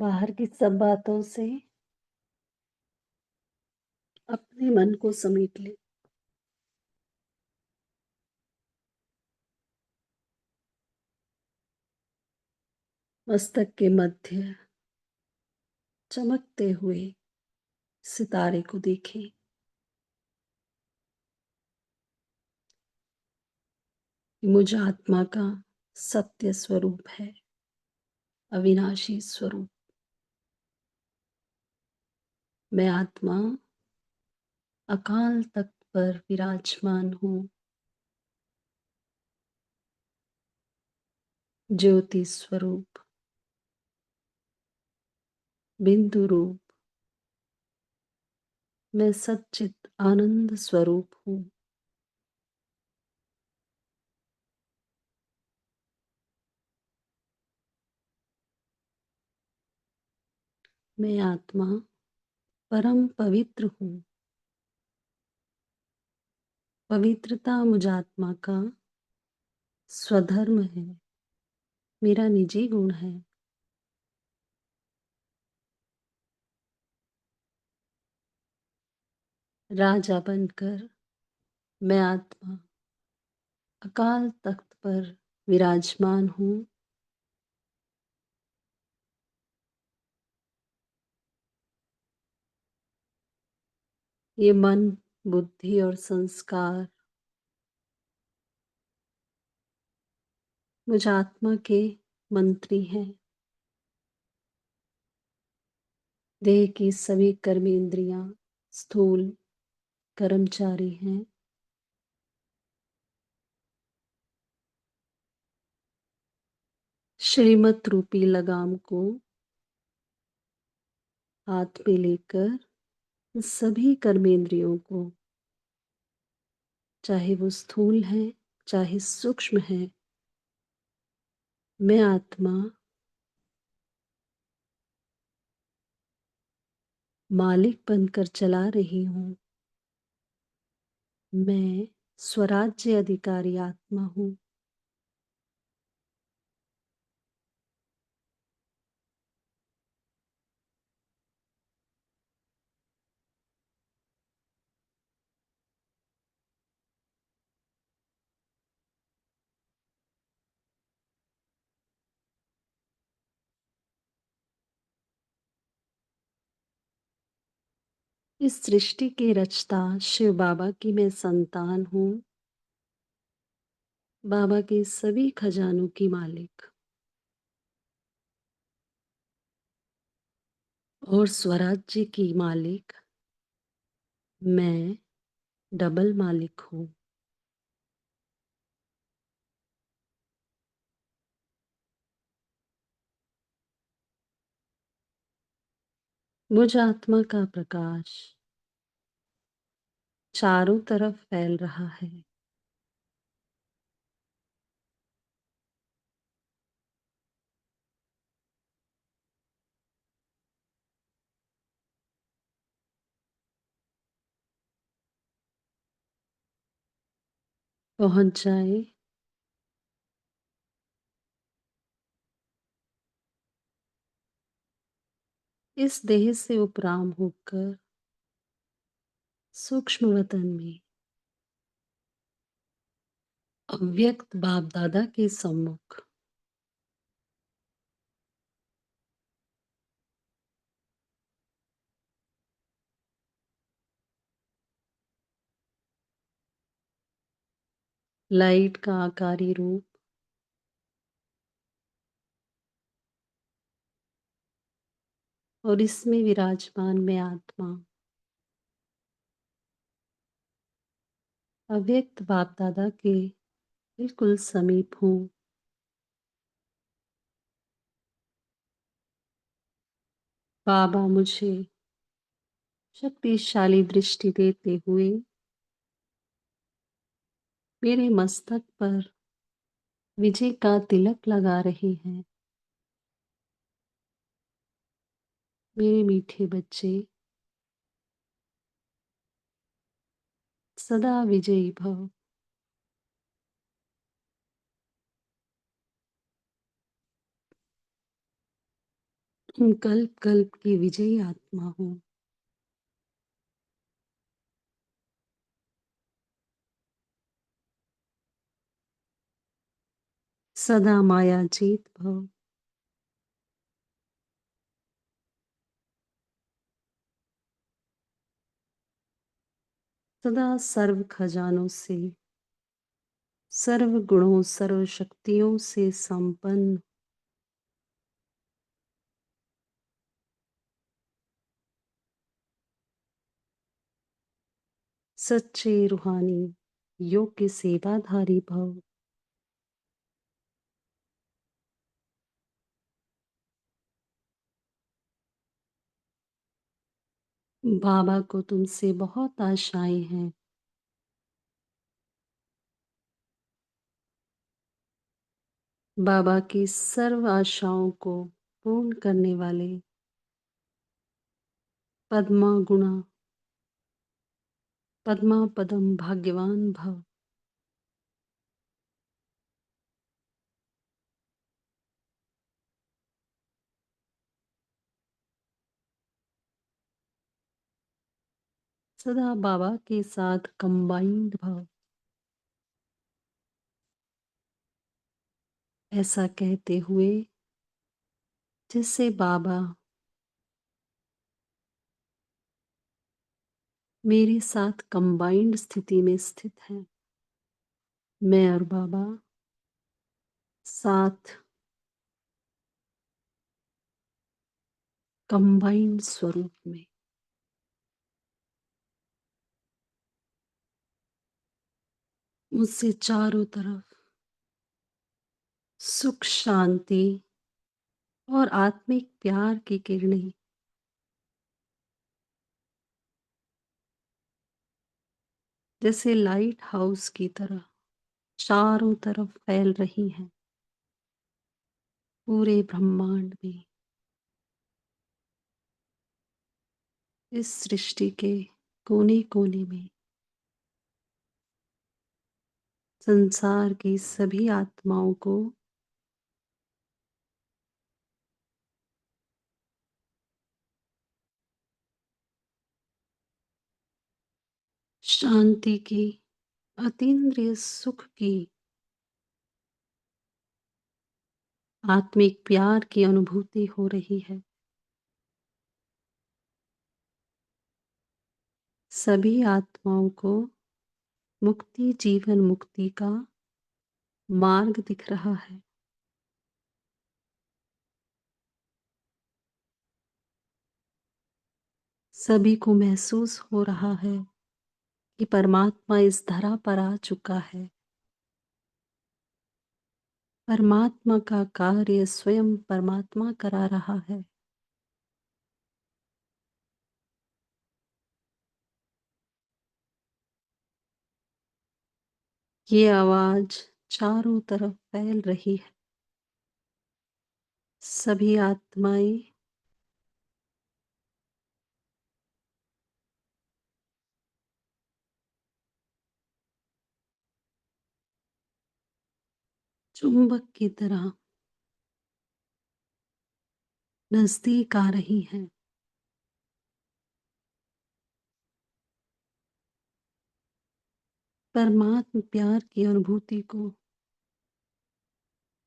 बाहर की सब बातों से अपने मन को समेट ले। मस्तक के मध्य चमकते हुए सितारे को देखें। मुझ आत्मा का सत्य स्वरूप है, अविनाशी स्वरूप। मैं आत्मा अकाल तख्त पर विराजमान हूँ। ज्योति स्वरूप, बिंदु रूप। मैं सच्चित आनंद स्वरूप हूँ। मैं आत्मा परम पवित्र हूँ। पवित्रता मुझ आत्मा का स्वधर्म है, मेरा निजी गुण है। राजा बनकर मैं आत्मा अकाल तख्त पर विराजमान हूँ। ये मन, बुद्धि और संस्कार मुझ आत्मा के मंत्री हैं। देह की सभी कर्मेंद्रियां स्थूल कर्मचारी हैं। श्रीमत रूपी लगाम को हाथ में लेकर सभी कर्मेंद्रियों को, चाहे वो स्थूल है चाहे सूक्ष्म है, मैं आत्मा मालिक बनकर चला रही हूँ। मैं स्वराज्य अधिकारी आत्मा हूँ। इस सृष्टि के रचता शिव बाबा की मैं संतान हूँ। बाबा के सभी खजानों की मालिक और स्वराज्य की मालिक मैं डबल मालिक हूँ। मुझ आत्मा का प्रकाश चारों तरफ फैल रहा है। पहुंच जाए इस देह से उपराम होकर सूक्ष्म वतन में अव्यक्त बाप दादा के सम्मुख लाइट का आकारी रूप और इसमें विराजमान मैं आत्मा अव्यक्त बाप दादा के बिल्कुल समीप हूँ। बाबा मुझे शक्तिशाली दृष्टि देते हुए मेरे मस्तक पर विजय का तिलक लगा रहे हैं। मेरे मीठे बच्चे सदा विजयी भव। कल्प कल्प की विजयी आत्मा हूँ। सदा माया जीत भव। सदा सर्व खजानों से, सर्व गुणों, सर्व शक्तियों से संपन्न, सच्चे रूहानी योग के सेवाधारी भव। बाबा को तुमसे बहुत आशाएं हैं। बाबा की सर्व आशाओं को पूर्ण करने वाले पद्मा गुणा, पद्मा पदम भाग्यवान भव। सदा बाबा के साथ कंबाइंड भव। ऐसा कहते हुए जिससे बाबा मेरे साथ कंबाइंड स्थिति में स्थित है। मैं और बाबा साथ कंबाइंड स्वरूप में। मुझसे चारों तरफ सुख, शांति और आत्मिक प्यार की किरणें जैसे लाइट हाउस की तरह चारों तरफ फैल रही हैं, पूरे ब्रह्मांड में, इस सृष्टि के कोने कोने में। संसार की सभी आत्माओं को शांति की, अतीन्द्रिय सुख की, आत्मिक प्यार की अनुभूति हो रही है। सभी आत्माओं को मुक्ति, जीवन मुक्ति का मार्ग दिख रहा है। सभी को महसूस हो रहा है कि परमात्मा इस धरा पर आ चुका है। परमात्मा का कार्य स्वयं परमात्मा करा रहा है। ये आवाज चारों तरफ फैल रही है। सभी आत्माएं चुंबक की तरह नजदीक आ रही हैं। परमात्म प्यार की अनुभूति को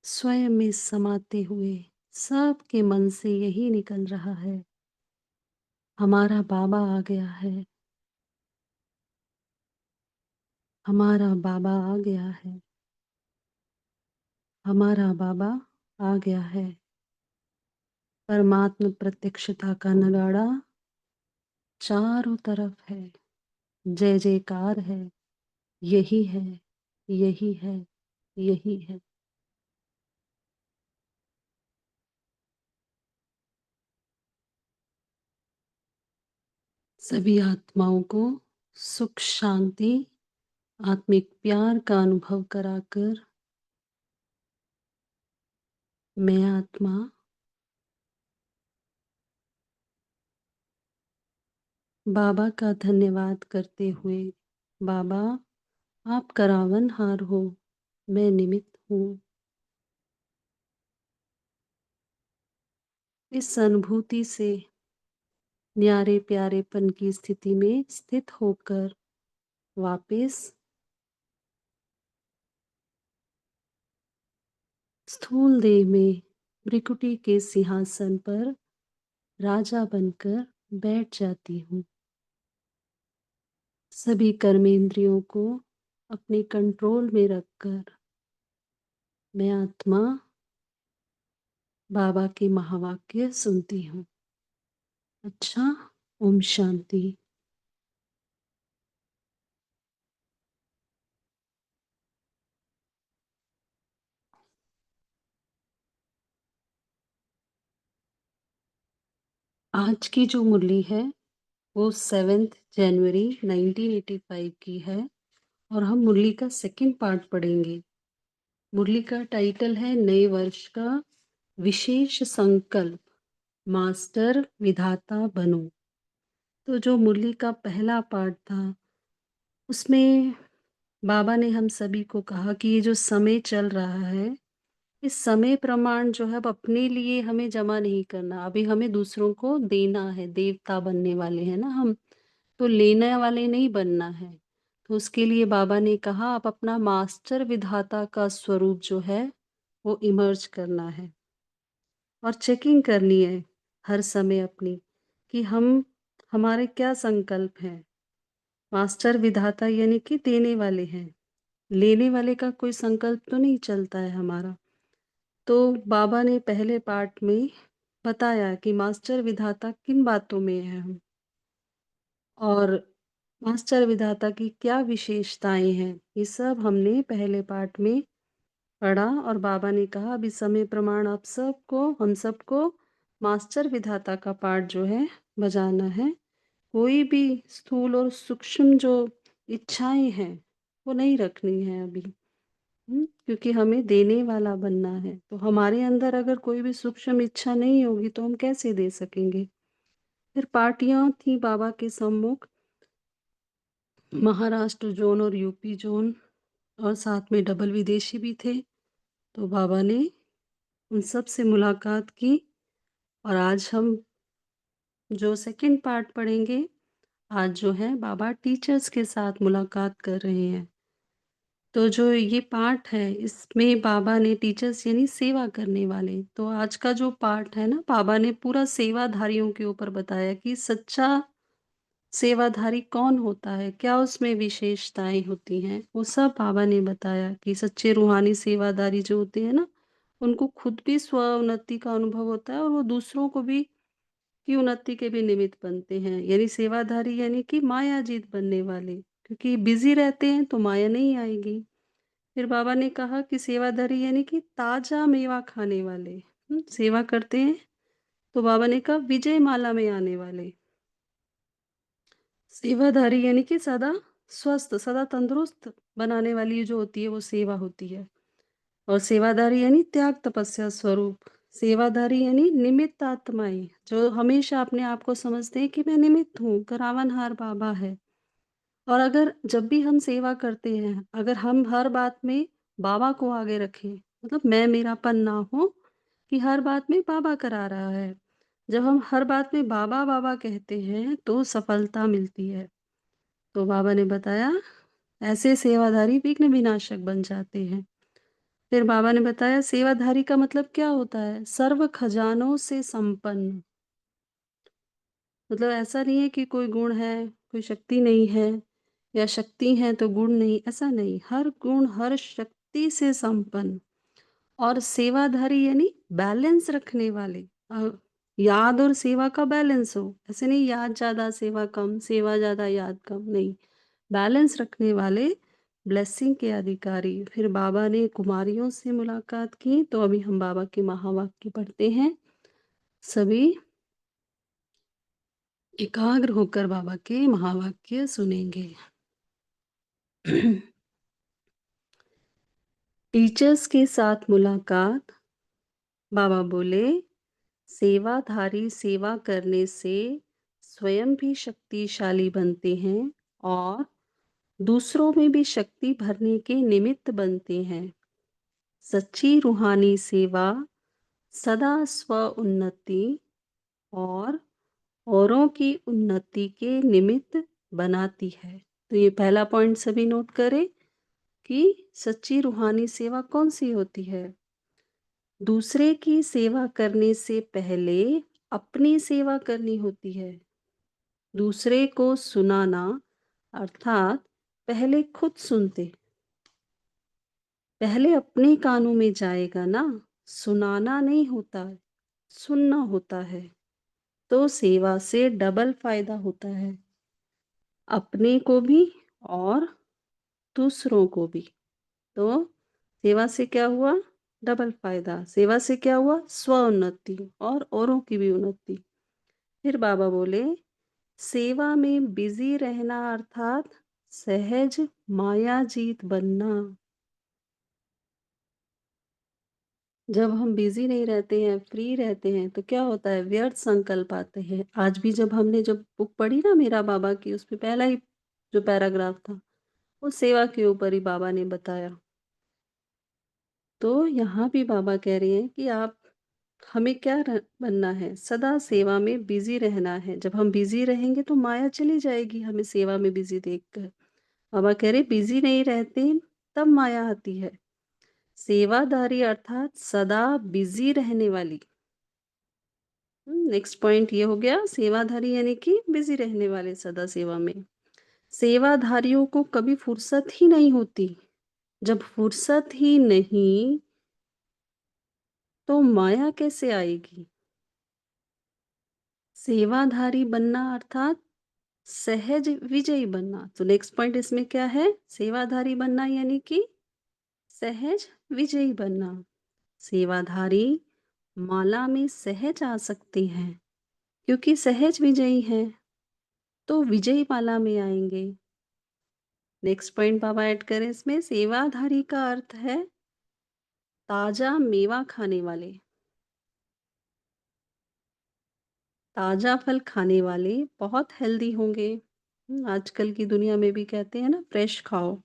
स्वयं में समाते हुए सबके मन से यही निकल रहा है, हमारा बाबा आ गया है, हमारा बाबा आ गया है, हमारा बाबा आ गया है। परमात्म प्रत्यक्षता का नगाड़ा चारों तरफ है। जय जयकार है। यही है, यही है, यही है। सभी आत्माओं को सुख, शांति, आत्मिक प्यार का अनुभव कराकर मैं आत्मा बाबा का धन्यवाद करते हुए, बाबा आप करावनहार हो, मैं निमित्त हूँ। इस अनुभूति से न्यारे प्यारेपन की स्थिति में स्थित होकर वापस स्थूल देह में भृकुटी के सिंहासन पर राजा बनकर बैठ जाती हूँ। सभी कर्मेंद्रियों को अपने कंट्रोल में रखकर मैं आत्मा बाबा के महावाक्य सुनती हूँ। अच्छा, ओम शांति। आज की जो मुरली है वो 7 जनवरी 1985 की है और हम मुरली का सेकंड पार्ट पढ़ेंगे। मुरली का टाइटल है नए वर्ष का विशेष संकल्प, मास्टर विधाता बनो। तो जो मुरली का पहला पार्ट था उसमें बाबा ने हम सभी को कहा कि ये जो समय चल रहा है, इस समय प्रमाण जो है अब अपने लिए हमें जमा नहीं करना, अभी हमें दूसरों को देना है। देवता बनने वाले हैं ना हम, तो लेने वाले नहीं बनना है। तो उसके लिए बाबा ने कहा आप अपना मास्टर विधाता का स्वरूप जो है वो इमर्ज करना है और चेकिंग करनी है हर समय अपनी कि हम हमारे क्या संकल्प हैं। मास्टर विधाता यानी कि देने वाले हैं, लेने वाले का कोई संकल्प तो नहीं चलता है हमारा। तो बाबा ने पहले पार्ट में बताया कि मास्टर विधाता किन बातों में है हम, और मास्टर विधाता की क्या विशेषताएं हैं, ये सब हमने पहले पार्ट में पढ़ा। और बाबा ने कहा अभी समय प्रमाण आप सबको, हम सबको मास्टर विधाता का पार्ट जो है बजाना है। कोई भी स्थूल और सूक्ष्म जो इच्छाएं हैं वो नहीं रखनी है अभी। क्योंकि हमें देने वाला बनना है। तो हमारे अंदर अगर कोई भी सूक्ष्म इच्छा नहीं होगी तो हम कैसे दे सकेंगे। फिर पार्टियां थी बाबा के सम्मुख, महाराष्ट्र जोन और यूपी जोन, और साथ में डबल विदेशी भी थे। तो बाबा ने उन सब से मुलाकात की और आज हम जो सेकंड पार्ट पढ़ेंगे, आज जो है बाबा टीचर्स के साथ मुलाकात कर रहे हैं। तो जो ये पार्ट है इसमें बाबा ने टीचर्स यानी सेवा करने वाले, तो आज का जो पार्ट है ना बाबा ने पूरा सेवाधारियों के ऊपर बताया कि सच्चा सेवाधारी कौन होता है, क्या उसमें विशेषताएं होती हैं, वो सब बाबा ने बताया कि सच्चे रूहानी सेवादारी जो होते हैं ना उनको खुद भी स्व उन्नति का अनुभव होता है और वो दूसरों को भी की उन्नति के भी निमित्त बनते हैं। यानी सेवाधारी यानी कि माया जीत बनने वाले, क्योंकि बिजी रहते हैं तो माया नहीं आएगी। फिर बाबा ने कहा कि सेवाधारी यानी कि ताजा मेवा खाने वाले, सेवा करते हैं। तो बाबा ने कहा विजय माला में आने वाले। सेवाधारी यानी कि सदा स्वस्थ, सदा तंदुरुस्त बनाने वाली जो होती है वो सेवा होती है। और सेवाधारी यानी त्याग तपस्या स्वरूप। सेवाधारी यानी निमित्त आत्माएं जो हमेशा अपने आप को समझते हैं कि मैं निमित्त हूँ, करावनहार बाबा है। और अगर जब भी हम सेवा करते हैं, अगर हम हर बात में बाबा को आगे रखें, मतलब मैं मेरापन ना हो कि हर बात में बाबा करा रहा है। जब हम हर बात में बाबा बाबा कहते हैं तो सफलता मिलती है। तो बाबा ने बताया ऐसे सेवाधारी विघ्न विनाशक बन जाते हैं। फिर बाबा ने बताया सेवाधारी का मतलब क्या होता है, सर्व खजानों से संपन्न। मतलब ऐसा नहीं है कि कोई गुण है, कोई शक्ति नहीं है, या शक्ति है तो गुण नहीं, ऐसा नहीं। हर गुण हर शक्ति से संपन्न और सेवाधारी यानी बैलेंस रखने वाले। याद और सेवा का बैलेंस हो, ऐसे नहीं याद ज़्यादा सेवा कम, सेवा ज़्यादा याद कम, नहीं। बैलेंस रखने वाले ब्लेसिंग के अधिकारी। फिर बाबा ने कुमारियों से मुलाकात की। तो अभी हम बाबा के महावाक्य पढ़ते हैं। सभी एकाग्र होकर बाबा के महावाक्य सुनेंगे। टीचर्स के साथ मुलाकात। बाबा बोले सेवाधारी सेवा करने से स्वयं भी शक्तिशाली बनते हैं और दूसरों में भी शक्ति भरने के निमित्त बनते हैं। सच्ची रूहानी सेवा सदा स्व उन्नति और औरों की उन्नति के निमित्त बनाती है। तो ये पहला पॉइंट सभी नोट करें कि सच्ची रूहानी सेवा कौन-सी होती है? दूसरे की सेवा करने से पहले अपनी सेवा करनी होती है। दूसरे को सुनाना अर्थात पहले खुद सुनते, पहले अपने कानों में जाएगा ना, सुनाना नहीं होता, सुनना होता है। तो सेवा से डबल फायदा होता है, अपने को भी और दूसरों को भी। तो सेवा से क्या हुआ? डबल फायदा। सेवा से क्या हुआ? स्व-उन्नति और औरों की भी उन्नति। फिर बाबा बोले, सेवा में बिज़ी रहना अर्थात सहज मायाजीत बनना। जब हम बिज़ी नहीं रहते हैं, फ्री रहते हैं, तो क्या होता है? व्यर्थ संकल्प आते हैं। आज भी जब हमने जब बुक पढ़ी ना मीरा बाबा की, उसमें पहला ही जो पैराग्राफ था, वो सेवा के ऊपर ही बाबा ने बताया। तो यहाँ भी बाबा कह रहे हैं कि आप हमें क्या बनना है? सदा सेवा में बिज़ी रहना है। जब हम बिज़ी रहेंगे तो माया चली जाएगी हमें सेवा में बिज़ी देखकर। बाबा कह रहे बिज़ी नहीं रहते तब माया आती है। सेवादारी अर्थात सदा बिज़ी रहने वाली। नेक्स्ट पॉइंट ये हो गया, सेवाधारी यानी कि बिज़ी रहने वाले सदा सेवा में। सेवाधारियों को कभी फुर्सत ही नहीं होती। जब फुर्सत ही नहीं, तो माया कैसे आएगी? सेवाधारी बनना अर्थात सहज विजयी बनना। तो नेक्स्ट पॉइंट इसमें क्या है? सेवाधारी बनना यानी कि सहज विजयी बनना। सेवाधारी माला में सहज आ सकते हैं क्योंकि सहज विजयी हैं, तो विजयी माला में आएंगे। नेक्स्ट पॉइंट बाबा ऐड करें इसमें, सेवाधारी का अर्थ है ताजा मेवा खाने वाले, ताजा फल खाने वाले बहुत हेल्दी होंगे। आजकल की दुनिया में भी कहते हैं ना, फ्रेश खाओ,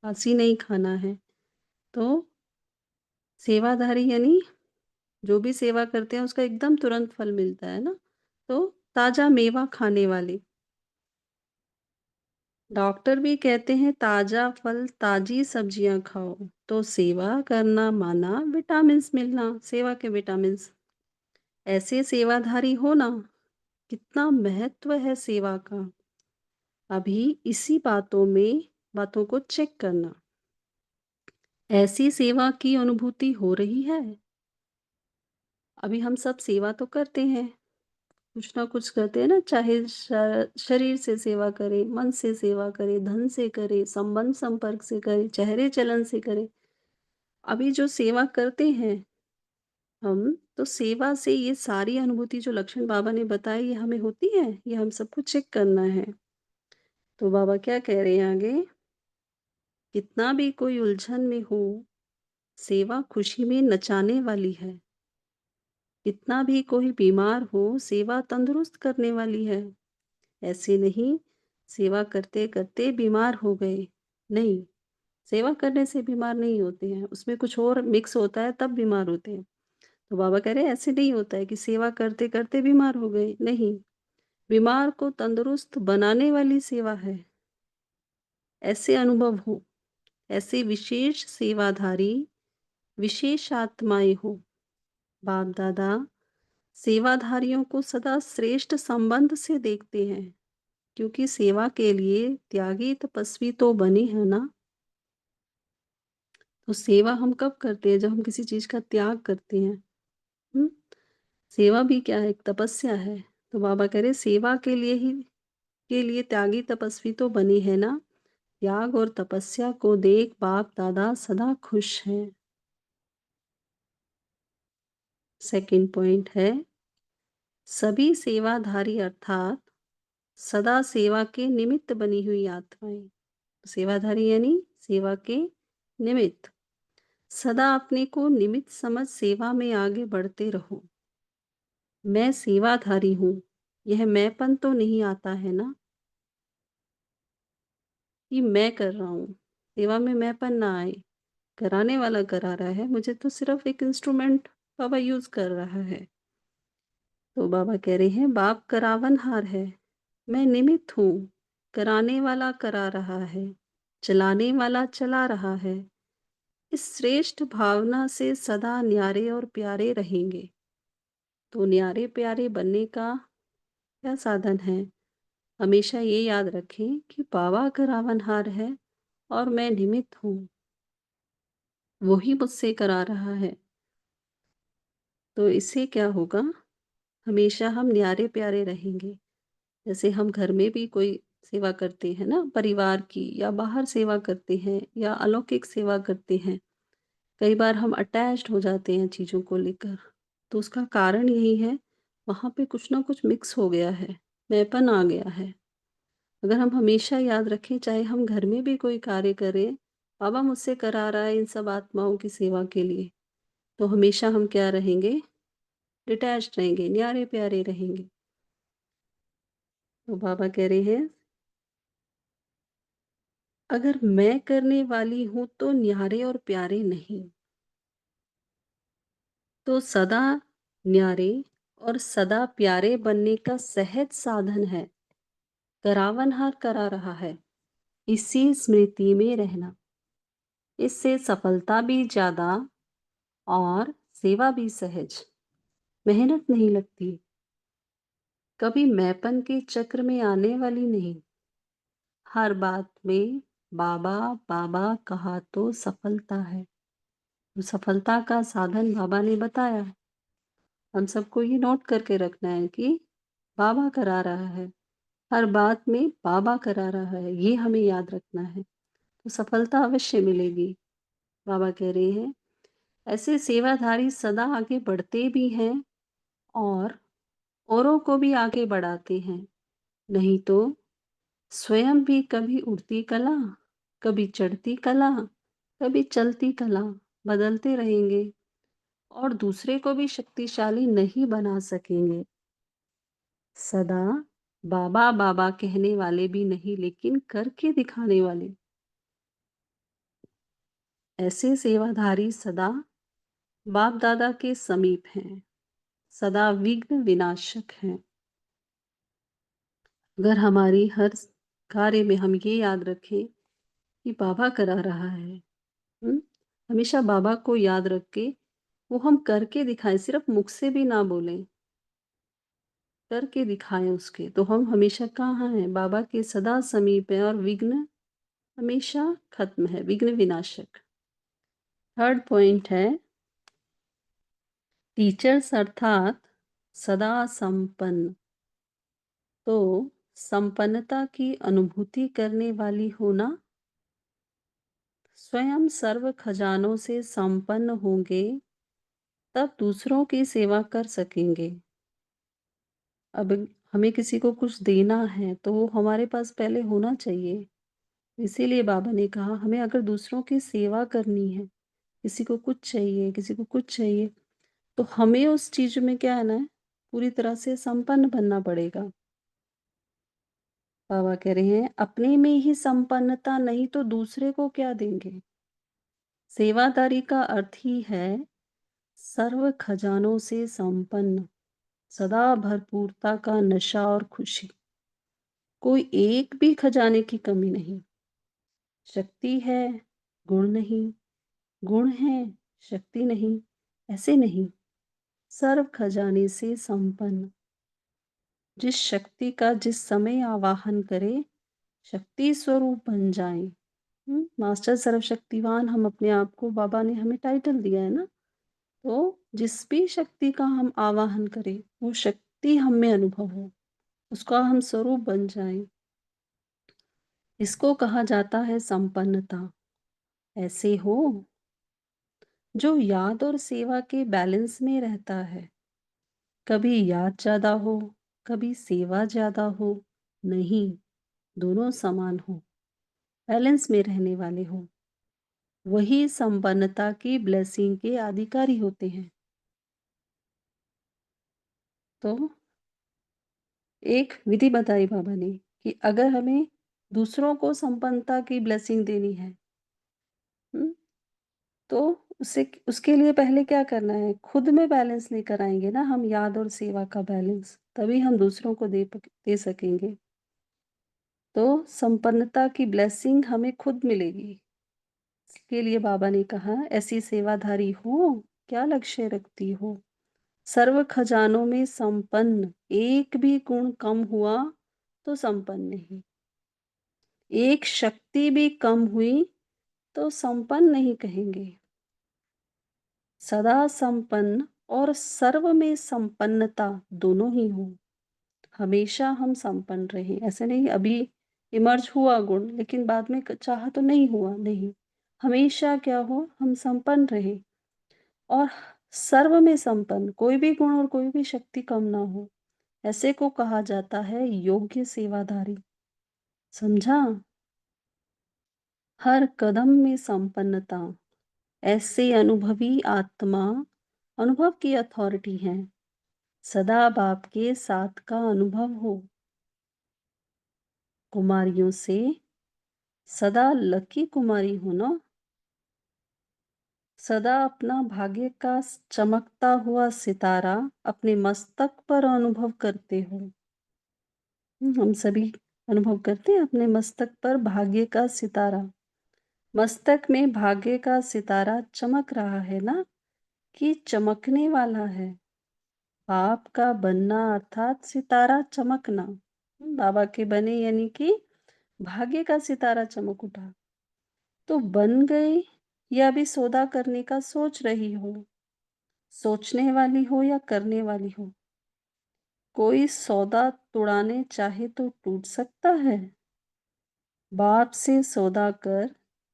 बासी नहीं खाना है। तो सेवाधारी यानी जो भी सेवा करते हैं उसका एकदम तुरंत फल मिलता है ना, तो ताजा मेवा खाने वाले। डॉक्टर भी कहते हैं ताजा फल, ताजी सब्जियां खाओ। तो सेवा करना माना विटामिन्स मिलना, सेवा के विटामिन्स। ऐसे सेवाधारी होना, कितना महत्व है सेवा का। अभी इसी बातों को चेक करना। ऐसी सेवा की अनुभूति हो रही है? अभी हम सब सेवा तो करते हैं, कुछ ना कुछ करते हैं ना, चाहे शरीर से सेवा करें, मन से सेवा करें, धन से करें, संबंध संपर्क से करें, चेहरे चलन से करें। अभी जो सेवा करते हैं हम, तो सेवा से ये सारी अनुभूति जो लक्षण बाबा ने बताए, ये हमें होती है? ये हम सबको चेक करना है। तो बाबा क्या कह रहे हैं आगे? कितना भी कोई उलझन में हो, सेवा खुशी में नचाने वाली है। कितना भी कोई बीमार हो, सेवा तंदुरुस्त करने वाली है। ऐसे नहीं, सेवा करते-करते बीमार हो गए। नहीं, सेवा करने से बीमार नहीं होते हैं, उसमें कुछ और मिक्स होता है तब बीमार होते हैं। तो बाबा कह रहे हैं ऐसे नहीं होता है कि सेवा करते-करते बीमार हो गए, नहीं। बीमार को तंदुरुस्त बनाने वाली सेवा है। ऐसे अनुभव हो, ऐसे विशेष सेवाधारी, विशेष आत्माएँ हो। बाप-दादा सेवाधारियों को सदा श्रेष्ठ संबंध से देखते हैं, क्योंकि सेवा के लिए त्यागी तपस्वी तो बने हैं ना। तो सेवा हम कब करते हैं? जब हम किसी चीज़ का त्याग करते हैं। हुँ? सेवा भी क्या है? एक तपस्या है। तो बाबा कह रहे सेवा के लिए त्यागी तपस्वी तो बने हैं ना। त्याग और तपस्या को देख बाप दादा सदा खुश हैं। सेकंड पॉइंट है, सभी सेवाधारी अर्थात सदा सेवा के निमित्त बनी हुई आत्माएं। सेवाधारी यानी सेवा के निमित्त। सदा अपने को निमित्त समझ सेवा में आगे बढ़ते रहो। मैं सेवाधारी हूँ, यह मैंपन तो नहीं आता है ना कि मैं कर रहा हूँ। सेवा में मैंपन ना आए, कराने वाला करा रहा है, मुझे तो सिर्फ एक इंस्ट्रूमेंट बाबा यूज कर रहा है। तो बाबा कह रहे हैं, बाप करावनहार है, मैं निमित्त हूँ, कराने वाला करा रहा है, चलाने वाला चला रहा है। इस श्रेष्ठ भावना से सदा न्यारे और प्यारे रहेंगे। तो न्यारे प्यारे बनने का क्या साधन है? हमेशा ये याद रखें कि बाबा करावनहार है और मैं निमित्त हूँ, वही मुझसे करा रहा है। तो इससे क्या होगा? हमेशा हम न्यारे प्यारे रहेंगे। जैसे हम घर में भी कोई सेवा करते हैं ना, परिवार की, या बाहर सेवा करते हैं या अलौकिक सेवा करते हैं, कई बार हम अटैच्ड हो जाते हैं चीज़ों को लेकर। तो उसका कारण यही है, वहाँ पे कुछ ना कुछ मिक्स हो गया है, मैंपन आ गया है। अगर हम हमेशा याद रखें, चाहे हम घर में भी कोई कार्य करें, बाबा मुझसे करा रहा है इन सब आत्माओं की सेवा के लिए, तो हमेशा हम क्या रहेंगे? डिटैच्ड रहेंगे, न्यारे प्यारे रहेंगे। तो बाबा कह रहे हैं, अगर मैं करने वाली हूँ तो न्यारे और प्यारे नहीं, तो सदा न्यारे और सदा प्यारे बनने का सहज साधन है, करावनहार करा रहा है, इसी स्मृति में रहना। इससे सफलता भी ज्यादा और सेवा भी सहज, मेहनत नहीं लगती, कभी मैपन के चक्र में आने वाली नहीं। हर बात में बाबा बाबा कहा तो सफलता है। तो सफलता का साधन बाबा ने बताया। हम सबको ये नोट करके रखना है कि बाबा करा रहा है, हर बात में बाबा करा रहा है, ये हमें याद रखना है, तो सफलता अवश्य मिलेगी। बाबा कह रहे हैं, ऐसे सेवाधारी सदा आगे बढ़ते भी हैं और औरों को भी आगे बढ़ाते हैं। नहीं तो स्वयं भी कभी उड़ती कला, कभी चढ़ती कला, कभी चलती कला बदलते रहेंगे और दूसरे को भी शक्तिशाली नहीं बना सकेंगे। सदा बाबा बाबा कहने वाले भी नहीं, लेकिन करके दिखाने वाले। ऐसे सेवाधारी सदा बाप दादा के समीप हैं, सदा विघ्न विनाशक हैं। अगर हमारी हर कार्य में हम ये याद रखें कि बाबा करा रहा है, हम्म, हमेशा बाबा को याद रख के वो हम करके दिखाएं, सिर्फ मुख से भी ना बोलें, करके दिखाएं उसके, तो हम हमेशा कहाँ हैं? बाबा के सदा समीप हैं और विघ्न हमेशा खत्म है, विघ्न विनाशक। थर्ड पॉइंट है, टीचर्स अर्थात सदा संपन्न। तो संपन्नता की अनुभूति करने वाली होना, स्वयं सर्व खजानों से संपन्न होंगे, तब दूसरों की सेवा कर सकेंगे। अब हमें किसी को कुछ देना है तो वो हमारे पास पहले होना चाहिए। इसीलिए बाबा ने कहा, हमें अगर दूसरों की सेवा करनी है, किसी को कुछ चाहिए, किसी को कुछ चाहिए, तो हमें उस चीज में क्या है ना, पूरी तरह से संपन्न बनना पड़ेगा। बाबा कह रहे हैं, अपने में ही संपन्नता नहीं तो दूसरे को क्या देंगे? सेवादारी का अर्थ ही है सर्व खजानों से संपन्न, सदा भरपूरता का नशा और खुशी, कोई एक भी खजाने की कमी नहीं। शक्ति है, गुण नहीं, गुण है, शक्ति नहीं, ऐसे नहीं। सर्व खजाने से संपन्न, जिस शक्ति का जिस समय आवाहन करे, शक्ति स्वरूप बन जाए। मास्टर सर्वशक्तिवान हम अपने आप को, बाबा ने हमें टाइटल दिया है ना। तो जिस भी शक्ति का हम आवाहन करें, वो शक्ति हम में अनुभव हो, उसका हम स्वरूप बन जाएं, इसको कहा जाता है संपन्नता। ऐसे हो जो याद और सेवा के बैलेंस में रहता है। कभी याद ज्यादा हो, कभी सेवा ज्यादा हो, नहीं, दोनों समान हो, बैलेंस में रहने वाले हो, वही संपन्नता की ब्लेसिंग के अधिकारी होते हैं। तो एक विधि बताई बाबा ने कि अगर हमें दूसरों को संपन्नता की ब्लेसिंग देनी है, हम्म, तो उसके लिए पहले क्या करना है? खुद में बैलेंस लेकर आएँगे ना हम, याद और सेवा का बैलेंस, तभी हम दूसरों को दे सकेंगे। तो संपन्नता की ब्लेसिंग हमें खुद मिलेगी। इसके लिए बाबा ने कहा, ऐसी सेवाधारी हो, क्या लक्ष्य रखती हो? सर्व खजानों में संपन्न, एक भी गुण कम हुआ तो संपन्न नहीं। एक शक्ति भी कम हुई तो संपन्न नहीं कहेंगे। सदा संपन्न और सर्व में संपन्नता दोनों ही हो। हमेशा हम संपन्न रहें, ऐसे नहीं अभी इमर्ज हुआ गुण लेकिन बाद में चाहा तो नहीं हुआ, नहीं। हमेशा क्या हो, हम संपन्न रहें और सर्व में संपन्न, कोई भी गुण और कोई भी शक्ति कम ना हो। ऐसे को कहा जाता है योग्य सेवाधारी। समझा? हर कदम में संपन्नता, ऐसे अनुभवी आत्मा अनुभव की अथॉरिटी है। सदा बाप के साथ का अनुभव हो। कुमारियों से सदा लकी कुमारी हो ना। सदा अपना भाग्य का चमकता हुआ सितारा अपने मस्तक पर अनुभव करते हो। हम सभी अनुभव करते हैं अपने मस्तक पर भाग्य का सितारा। मस्तक में भाग्य का सितारा चमक रहा है ना, कि चमकने वाला है। बाप का बनना अर्थात सितारा चमकना। बाबा के बने यानी कि भाग्य का सितारा चमक उठा। तो बन गए या भी सौदा करने का सोच रही हो, सोचने वाली हो या करने वाली हो, कोई सौदा तुड़ाने चाहे तो टूट सकता है। बाप से सौदा कर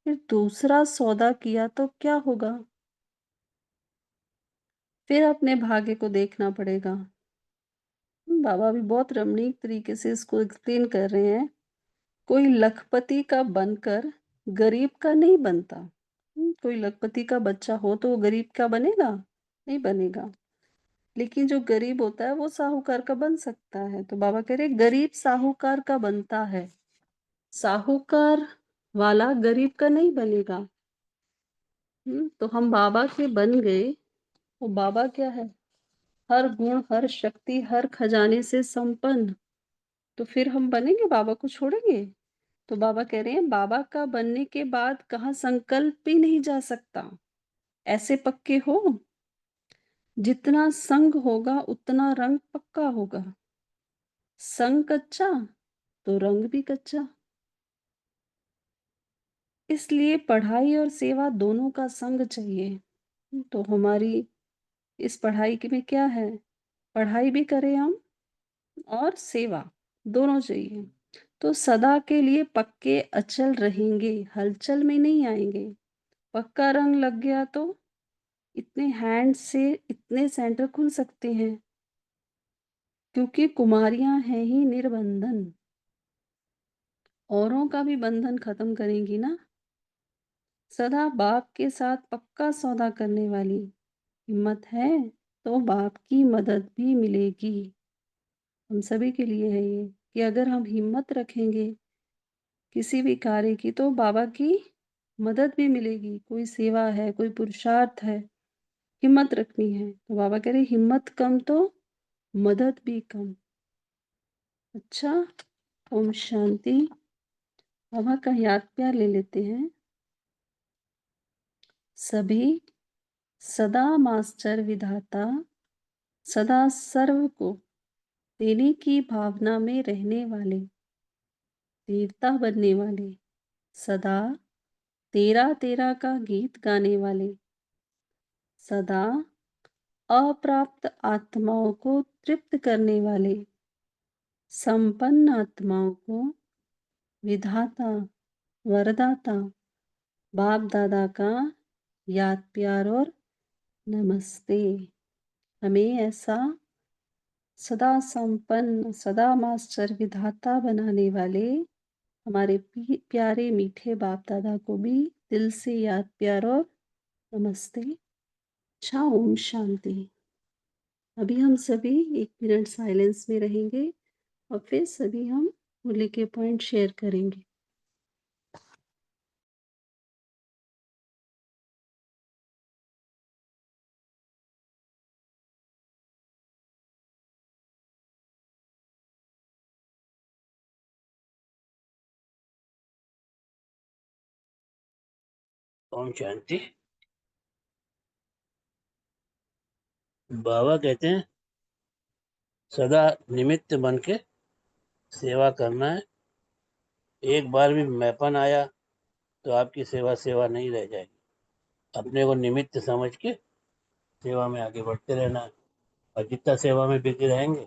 फिर दूसरा सौदा किया तो क्या होगा? फिर अपने भाग्य को देखना पड़ेगा। बाबा भी बहुत रमणीक तरीके से इसको एक्सप्लेन कर रहे हैं। कोई लखपति का बनकर गरीब का नहीं बनता। कोई लखपति का बच्चा हो तो वो गरीब का बनेगा? नहीं बनेगा। लेकिन जो गरीब होता है वो साहूकार का बन सकता है। तो बाबा कह रहे गरीब साहूकार का बनता है, साहूकार वाला गरीब का नहीं बनेगा। तो हम बाबा के बन गए। वो बाबा क्या है? हर गुण, हर शक्ति, हर खजाने से संपन्न। तो फिर हम बनेंगे, बाबा को छोड़ेंगे? तो बाबा कह रहे हैं बाबा का बनने के बाद कहाँ संकल्प भी नहीं जा सकता। ऐसे पक्के हो, जितना संग होगा उतना रंग पक्का होगा। संग कच्चा तो रंग भी कच्चा। इसलिए पढ़ाई और सेवा दोनों का संग चाहिए। तो हमारी इस पढ़ाई के में क्या है? पढ़ाई भी करें हम और सेवा दोनों चाहिए। तो सदा के लिए पक्के अचल रहेंगे, हलचल में नहीं आएंगे। पक्का रंग लग गया तो इतने हैंड से इतने सेंटर खुल सकते हैं, क्योंकि कुमारियां हैं ही निर्बंधन। औरों का भी बंधन खत्म करेंगी ना। सदा बाप के साथ पक्का सौदा करने वाली हिम्मत है तो बाप की मदद भी मिलेगी। हम सभी के लिए है ये, कि अगर हम हिम्मत रखेंगे किसी भी कार्य की तो बाबा की मदद भी मिलेगी। कोई सेवा है, कोई पुरुषार्थ है, हिम्मत रखनी है। तो बाबा कह रहे हिम्मत कम तो मदद भी कम। अच्छा, ओम शांति। बाबा का याद प्यार ले लेते हैं। सभी सदा मास्टर विधाता, सदा सर्व को देने की भावना में रहने वाले, देवता बनने वाले, सदा तेरा तेरा का गीत गाने वाले, सदा अप्राप्त आत्माओं को तृप्त करने वाले, संपन्न आत्माओं को विधाता वरदाता बाप दादा का याद प्यार और नमस्ते। हमें ऐसा सदा संपन्न, सदा मास्टर विधाता बनाने वाले हमारे प्यारे मीठे बाप दादा को भी दिल से याद प्यार और नमस्ते। अच्छा, ओम शांति। अभी हम सभी 1 मिनट साइलेंस में रहेंगे और फिर सभी हम मुरली के पॉइंट शेयर करेंगे। ओम शांति। बाबा कहते हैं सदा निमित्त बन के सेवा करना है। एक बार भी मैपन आया तो आपकी सेवा नहीं रह जाएगी। अपने को निमित्त समझ के सेवा में आगे बढ़ते रहना है, और जितना सेवा में बिजी रहेंगे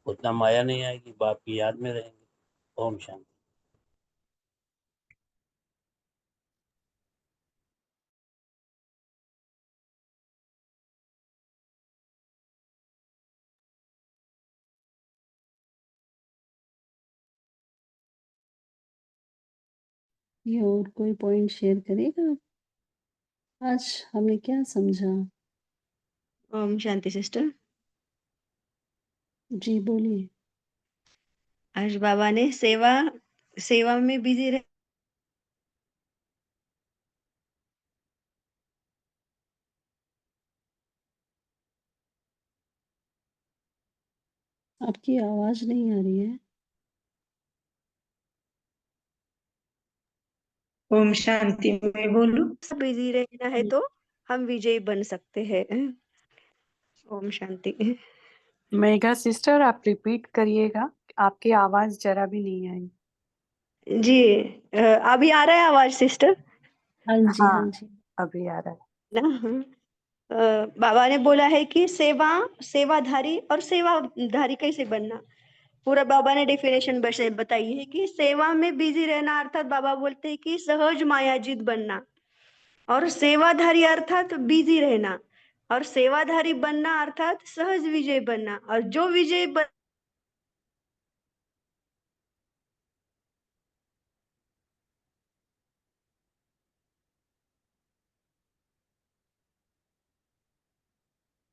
उतना माया नहीं आएगी, बाप की याद में रहेंगे। ओम शांति। ये और कोई पॉइंट शेयर करेगा? आज हमने क्या समझा? ओम शांति सिस्टर। जी बोलिए। आज बाबा ने सेवा में बिजी रह आपकी आवाज नहीं आ रही है। ओम शांति। मैं बोलूं? बिजी रहना है तो हम विजयी बन सकते हैं। ओम शांति। मेगा सिस्टर, आप रिपीट करिएगा, आपकी आवाज जरा भी नहीं आई। जी अभी आ रहा है आवाज सिस्टर? हाँ जी हाँ, हाँ जी। अभी आ रहा है। ना बाबा ने बोला है कि सेवाधारी और सेवाधारी कैसे बनना। पूरा बाबा ने डेफिनेशन बताई है कि सेवा में बिजी रहना अर्थात बाबा बोलते हैं कि सहज मायाजित बनना, और सेवाधारी अर्थात बिजी रहना, और सेवाधारी बनना अर्थात सहज विजय बनना। और जो विजय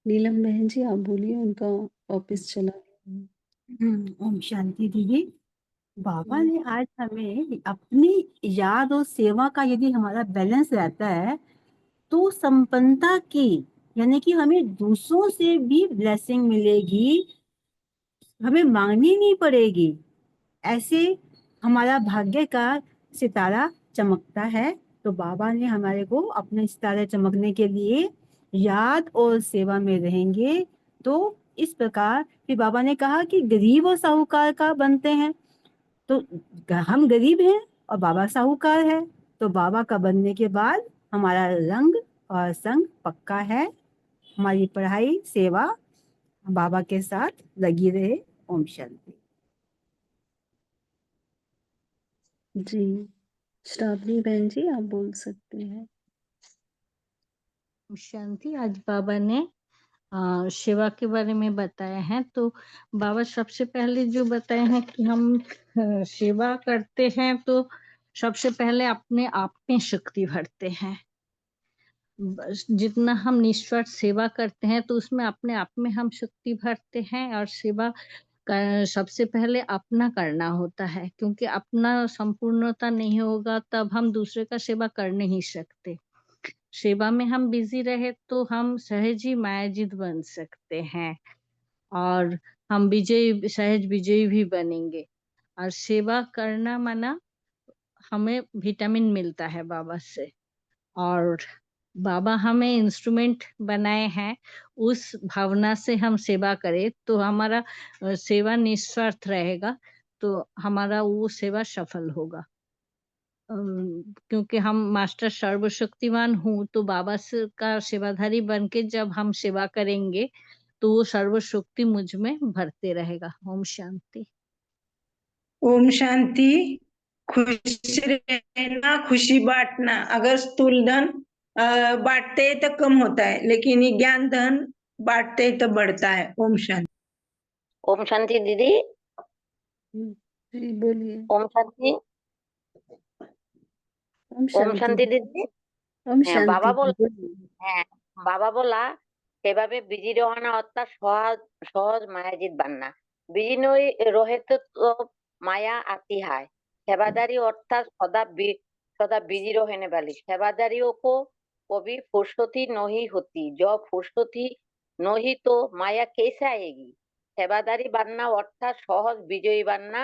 नीलम बहन जी आप बोलिए, उनका वापस चला गया। ओम शांति दीदी। बाबा ने आज हमें अपनी याद और सेवा का यदि हमारा बैलेंस रहता है तो संपन्नता की, यानी कि हमें दूसरों से भी ब्लेसिंग मिलेगी, हमें मांगनी नहीं पड़ेगी। ऐसे हमारा भाग्य का सितारा चमकता है। तो बाबा ने हमारे को अपने सितारे चमकने के लिए याद और सेवा में रहेंगे। तो इस प्रकार फिर बाबा ने कहा कि गरीब और साहूकार का बनते हैं। तो हम गरीब हैं और बाबा साहूकार है, तो बाबा का बनने के बाद हमारा रंग और संग पक्का है। हमारी पढ़ाई सेवा बाबा के साथ लगी रहे। ओम शांति। जी श्रावणी बहन जी आप बोल सकते हैं। शांति। आज बाबा ने सेवा के बारे में बताया है। तो बाबा सबसे पहले जो बताए हैं कि हम सेवा करते हैं तो सबसे पहले अपने आप में शक्ति भरते हैं। जितना हम निस्वार्थ सेवा करते हैं तो उसमें अपने आप में हम शक्ति भरते हैं। और सेवा सबसे पहले अपना करना होता है, क्योंकि अपना संपूर्णता नहीं होगा तब हम दूसरे का सेवा कर नहीं सकते। सेवा में हम बिजी रहे तो हम सहज ही मायाजित बन सकते हैं, और हम सहज विजयी भी बनेंगे। और सेवा करना माना हमें विटामिन मिलता है बाबा से, और बाबा हमें इंस्ट्रूमेंट बनाए हैं। उस भावना से हम सेवा करें तो हमारा सेवा निस्वार्थ रहेगा, तो हमारा वो सेवा सफल होगा। क्योंकि हम मास्टर सर्वशक्तिमान हूँ, तो बाबा से का सेवाधारी बन के जब हम सेवा करेंगे तो वो सर्वशक्ति मुझ में भरते रहेगा। ओम शांति। ओम शांति। खुश रहना, खुशी बांटना। अगर स्थूल धन बांटते हैं तो कम होता है, लेकिन ये ज्ञान धन बांटते हैं तो बढ़ता है। ओम शांति। ओम शांति दीदी। जी बोलिए। ओम शांति। ओम शांति दीदी। ओम হ্যাঁ, शांति বাবা বলা সেভাবে বিজি রহনা অর্থাৎ সহজ মায়াজিত বান্না। বিজি নই রহেতে তো মায়া আতি হায়। সেবাদারি অর্থাৎ সদা বিজি রহেনে বালি। সেবাদারিও को कभी फुर्सती नहीं होती। जब फुर्सती नहीं तो माया कैसे आएगी। सेवादारी बनना अर्थात सहज विजयी बनना।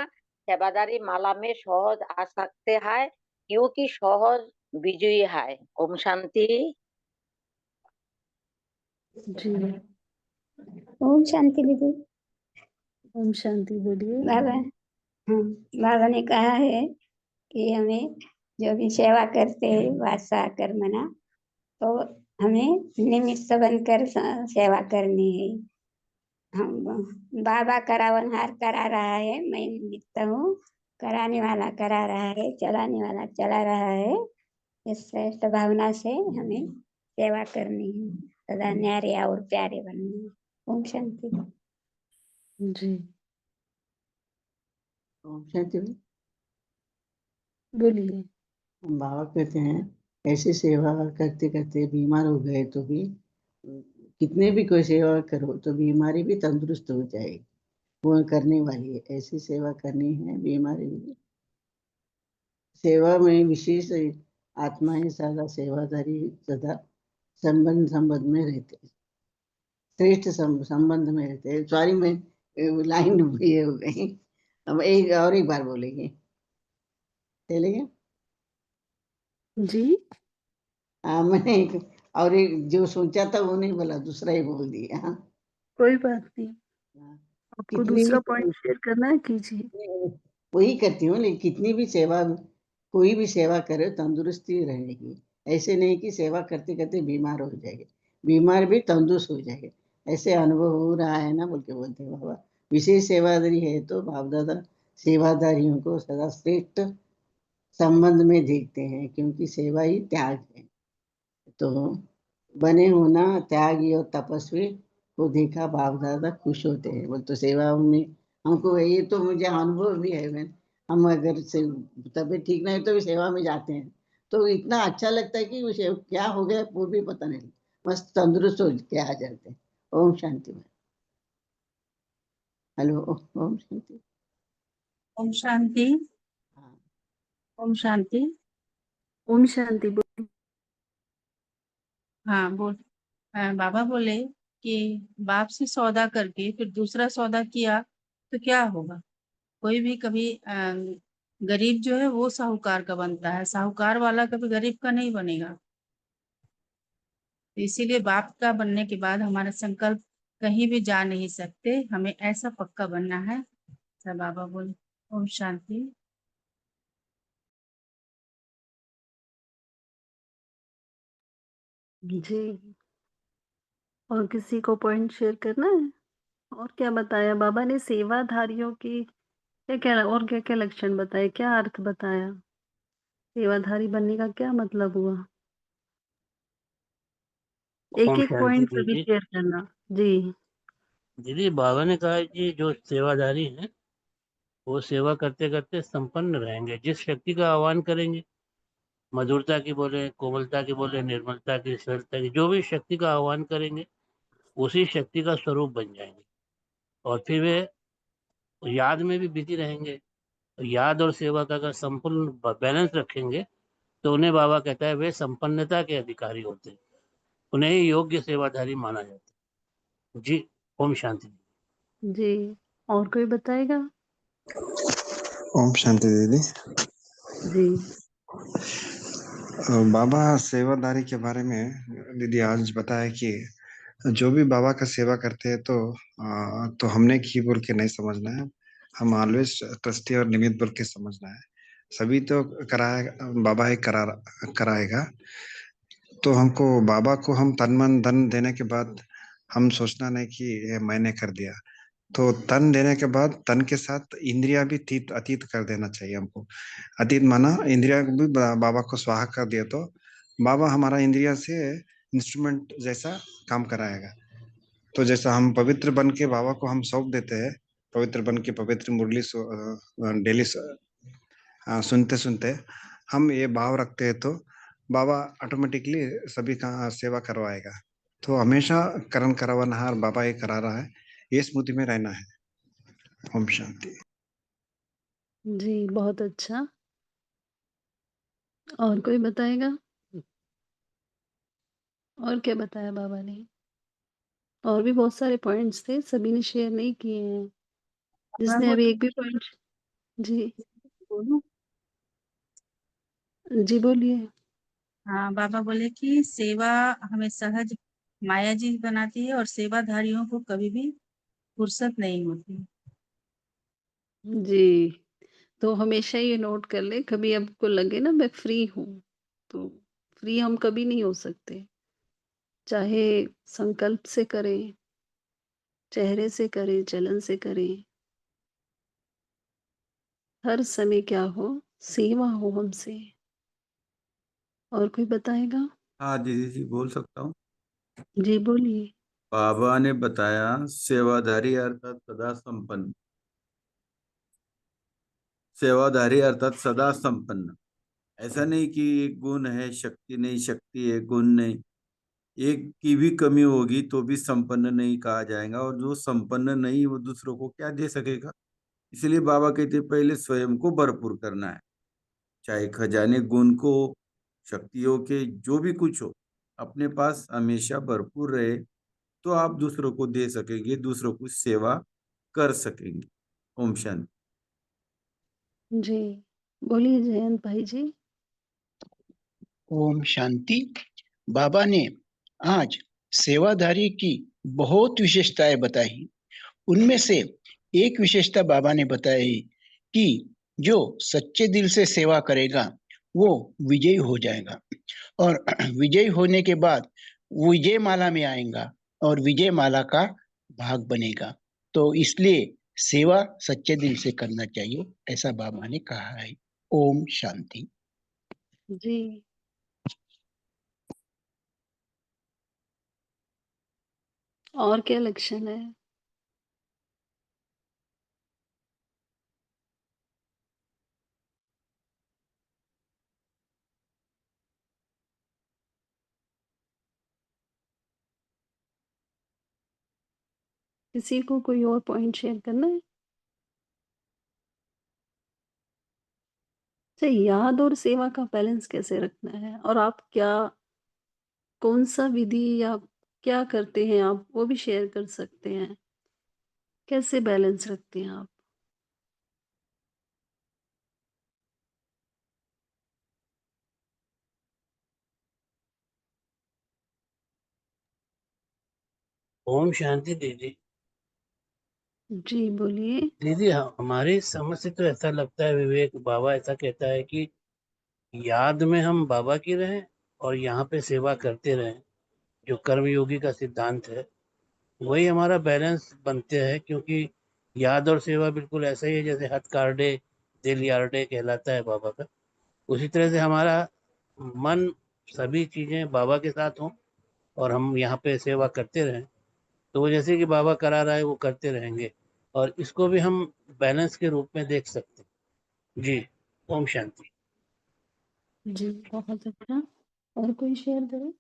सेवादारी माला में सहज आ सकते हैं, क्योंकि सहज विजयी है। ओम शांति। जी, ओम शांति दीदी। ओम शांति बोलिए। बाबा, हाँ, बाबा ने कहा है कि हमें जो भी सेवा करते हैं वासा कर्मणा, तो हमें निमित्त बनकर सेवा करनी है। हम बाबा करावनहार करा रहा है, मैं निमित्त हूँ, कराने वाला करा रहा है, चलाने वाला चला रहा है। इस श्रेष्ठ भावना से हमें सेवा करनी है, सदा न्यारे और प्यारे बनना है। ओम शांति। जी, ओम शांति। बोलिए। बाबा कहते हैं ऐसी सेवा करते करते बीमार हो गए तो भी कितने भी कोई सेवा करो तो बीमारी भी तंदुरुस्त हो जाएगी। वो करने वाली है, ऐसी सेवा करनी है, बीमारी भी। सेवा में विशेष आत्माएं सदा सेवादारी सदा संबंध में रहते हैं, श्रेष्ठ संबंध में रहते हैं। सॉरी, मैं लाइन ये हो गई। अब एक बार बोलेंगे, चलेगा? जी, मैंने एक जो सोचा था वो नहीं बोला, दूसरा ही बोल दिया। हाँ, कोई बात नहीं। आपको कितनी दूसरा भी पॉइंट शेयर करना है, कीजिए। वही करती हूँ, लेकिन कितनी भी सेवा, कोई भी सेवा करे तंदुरुस्ती रहेगी। ऐसे नहीं कि सेवा करते करते बीमार हो जाएंगे, बीमार भी तंदुरुस्त हो जाएंगे। ऐसे अनुभव हो रहा है ना, बोल के बोलते हैं बाबा। विशेष सेवादारी है तो बाप दादा सेवादारियों को सदा श्रेष्ठ संबंध में देखते हैं, क्योंकि सेवा ही त्याग है। तो बने होना त्यागी और तपस्वी को देखा बाप दादा खुश होते हैं। बोल तो सेवा में हमको ये तो मुझे अनुभव भी है। मैं हम अगर से तबीयत ठीक नहीं तो भी सेवा में जाते हैं तो इतना अच्छा लगता है कि उसे क्या हो गया वो भी पता नहीं, बस तंदुरुस्त हो के आ जाते हैं। ओम शांति। हेलो, ओम शांति। ओम शांति। हाँ, ओम शांति। ओम शांति बोलिए। हाँ बोल। बाबा बोले कि बाप से सौदा करके फिर दूसरा सौदा किया तो क्या होगा। कोई भी कभी गरीब जो है वो साहूकार का बनता है, साहूकार वाला कभी गरीब का नहीं बनेगा। तो इसीलिए बाप का बनने के बाद हमारा संकल्प कहीं भी जा नहीं सकते, हमें ऐसा पक्का बनना है। सब बाबा बोले। ओम शांति। जी, और किसी को पॉइंट शेयर करना है? और क्या बताया बाबा ने सेवाधारियों की, क्या क्या और क्या क्या लक्षण बताए, क्या अर्थ बताया, सेवाधारी बनने का क्या मतलब हुआ? एक ओम एक शांति पॉइंट सभी दीदी। शेयर करना। जी, दीदी, बाबा ने कहा है कि जो सेवादारी हैं वो सेवा करते करते संपन्न रहेंगे। जिस शक्ति का आह्वान करेंगे, मधुरता की बोले, कोमलता की बोले, निर्मलता की, सरलता की, जो भी शक्ति का आह्वान करेंगे उसी शक्ति का स्वरूप बन जाएंगे। और फिर वे याद में भी बिजी रहेंगे। याद और सेवा का अगर संपूर्ण बैलेंस रखेंगे तो उन्हें बाबा कहता है वे संपन्नता के अधिकारी होते हैं, उन्हें ही योग्य सेवाधारी माना जाता है। जी, ओम शांति। जी, और कोई बताएगा? ओम शांति दीदी। जी, बाबा सेवादारी के बारे में दीदी आज बताया कि जो भी बाबा का सेवा करते हैं तो हमने की बोल के नहीं समझना है, हम ऑलवेज ट्रस्टी और निमित्त बोल के समझना है। सभी तो कराएगा बाबा ही कराएगा। तो हमको बाबा को हम तन मन धन देने के बाद हम सोचना नहीं कि ये मैंने कर दिया। तो तन देने के बाद तन के साथ इंद्रिया भी अतीत कर देना चाहिए हमको। अतीत माना इंद्रिया को भी बाबा को स्वाहा कर दिया तो बाबा हमारा इंद्रिया से इंस्ट्रूमेंट जैसा काम कराएगा। तो जैसा हम पवित्र बन के बाबा को हम सौंप देते हैं, पवित्र बन के पवित्र मुरली डेली सुनते सुनते हम ये भाव रखते हैं तो बाबा ऑटोमेटिकली सभी का सेवा करवाएगा। तो हमेशा करण करवानहार बाबा ये करा रहा है, ये स्मृति में रहना है। ओम शांति। जी, बहुत अच्छा। और कोई बताएगा? और क्या बताया बाबा ने? और भी बहुत सारे पॉइंट्स थे, सभी ने शेयर नहीं किए हैं। जिसने अभी एक भी पॉइंट। जी, बोलूं? जी बोलिए। हाँ, बाबा बोले कि सेवा हमें सहज माया जी बनाती है और सेवाधारियों को कभी भी फुर्सत नहीं होती। जी, तो हमेशा ये नोट कर लें, कभी आपको लगे ना मैं फ्री हूँ, तो फ्री हम कभी नहीं हो सकते। चाहे संकल्प से करें, चेहरे से करें, चलन से करें, हर समय क्या हो, सेवा हो हमसे। और कोई बताएगा? हाँ दीदी जी, बोल सकता हूँ। जी, बोलिए। बाबा ने बताया सेवाधारी अर्थात सदा संपन्न। सेवाधारी अर्थात सदा संपन्न। ऐसा नहीं कि एक गुण है, शक्ति नहीं, शक्ति है, गुण नहीं। एक की भी कमी होगी तो भी संपन्न नहीं कहा जाएगा, और जो संपन्न नहीं वो दूसरों को क्या दे सकेगा। इसलिए बाबा कहते हैं, पहले स्वयं को भरपूर करना है। चाहे खजाने गुण को, शक्तियों के, जो भी कुछ हो, अपने पास हमेशा भरपूर रहे, तो आप दूसरों को दे सकेंगे, दूसरों की सेवा कर सकेंगे। ओम शांति। जी, बोलिए जयंत भाई जी। ओम शांति। बाबा ने आज सेवाधारी की बहुत विशेषताएं बताई। उनमें से एक विशेषता बाबा ने बताई कि जो सच्चे दिल से सेवा करेगा वो विजयी हो जाएगा, और विजयी होने के बाद विजय माला में आएगा और विजय माला का भाग बनेगा। तो इसलिए सेवा सच्चे दिल से करना चाहिए, ऐसा बाबा ने कहा है। ओम शांति। जी। और क्या लक्षण है? किसी को कोई और पॉइंट शेयर करना है? अच्छा, याद और सेवा का बैलेंस कैसे रखना है, और आप क्या कौन-सा विधि या क्या करते हैं आप, वो भी शेयर कर सकते हैं। कैसे बैलेंस रखते हैं आप? ओम शांति दीदी। जी, बोलिए। दीदी हमारी समझ से तो ऐसा लगता है, विवेक बाबा ऐसा कहता है कि याद में हम बाबा की रहें और यहाँ पे सेवा करते रहें। जो कर्मयोगी का सिद्धांत है वही हमारा बैलेंस बनते हैं, क्योंकि याद और सेवा बिल्कुल ऐसा ही है जैसे हथकार्डे दिल यार्डे कहलाता है बाबा का। उसी तरह से हमारा मन, सभी चीजें बाबा के साथ हों और हम यहाँ पे सेवा करते रहें, तो वो जैसे कि बाबा करा रहा है वो करते रहेंगे। और इसको भी हम बैलेंस के रूप में देख सकते हैं। जी, ओम शांति। जी, बहुत अच्छा। और कोई शेयर करे?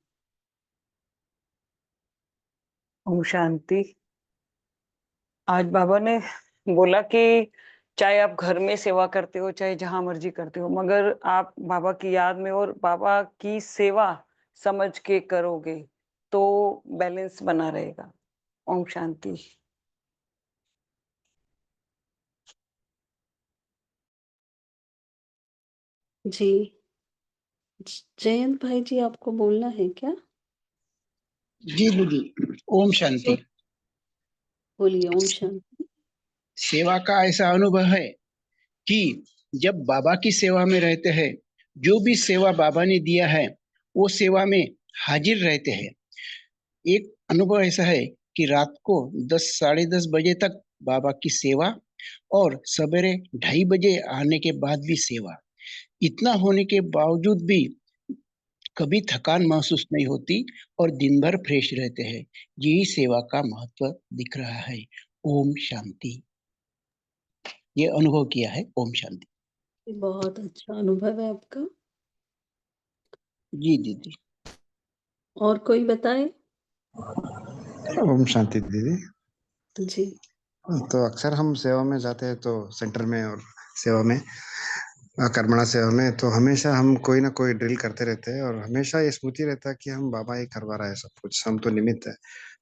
ओम शांति। आज बाबा ने बोला कि चाहे आप घर में सेवा करते हो, चाहे जहां मर्जी करते हो, मगर आप बाबा की याद में और बाबा की सेवा समझ के करोगे तो बैलेंस बना रहेगा। ओम शांति। जी। जयंत भाई जी, आपको बोलना है क्या? जी दीदी। ओम शांति। बोलिए। ओम शांति। सेवा का ऐसा अनुभव है कि जब बाबा की सेवा में रहते हैं, जो भी सेवा बाबा ने दिया है वो सेवा में हाजिर रहते हैं। एक अनुभव ऐसा है कि रात को 10 साढ़े 10 बजे तक बाबा की सेवा, और सवेरे 2:30 बजे आने के बाद भी सेवा। इतना होने के बावजूद भी कभी थकान महसूस नहीं होती और दिन भर फ्रेश रहते हैं। यही सेवा का महत्व दिख रहा है। ओम शांति। ये अनुभव किया है। ओम शांति। बहुत अच्छा अनुभव है आपका। जी दीदी। और कोई बताए? ओम शांति दीदी। जी। तो अक्सर हम सेवा में जाते हैं, तो सेंटर में और सेवा में, कर्मणा सेवा में, तो हमेशा हम कोई ना कोई ड्रिल करते रहते हैं, और हमेशा ये स्मृति रहता है कि हम बाबा ही करवा रहा है सब कुछ, हम तो निमित्त है।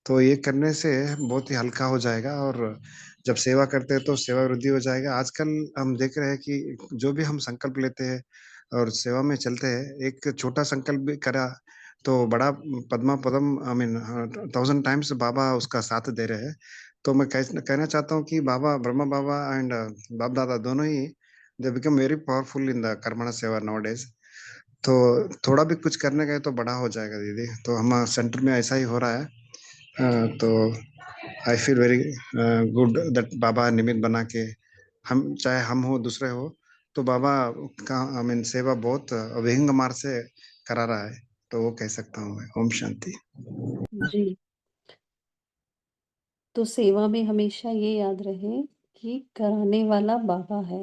तो ये करने से बहुत ही हल्का हो जाएगा, और जब सेवा करते हैं तो सेवा वृद्धि हो जाएगा। आजकल हम देख रहे हैं कि जो भी हम संकल्प लेते हैं, और सेवा में चलते हैं। एक छोटा संकल्प भी करा तो बड़ा पद्मा पदम आई मीन 1000 टाइम्स बाबा उसका साथ दे रहे हैं। तो मैं कहना चाहता हूँ कि बाबा ब्रह्मा बाबा एंड बाप दादा दोनों ही they become very powerful in the कर्मणा सेवा नाउअडेज। तो थोड़ा भी कुछ करने गए तो बड़ा हो जाएगा दीदी। तो हम सेंटर में ऐसा ही हो रहा है। तो I feel very good that Baba निमित्त बना के हम चाहे हम हो दूसरे हो तो बाबा का आई मीन सेवा बहुत अविहंग मार्ग से करा रहा है। तो वो कह सकता हूँ मैं। ओम शांति। जी, तो सेवा में हमेशा ये याद रहे कि कराने वाला बाबा है।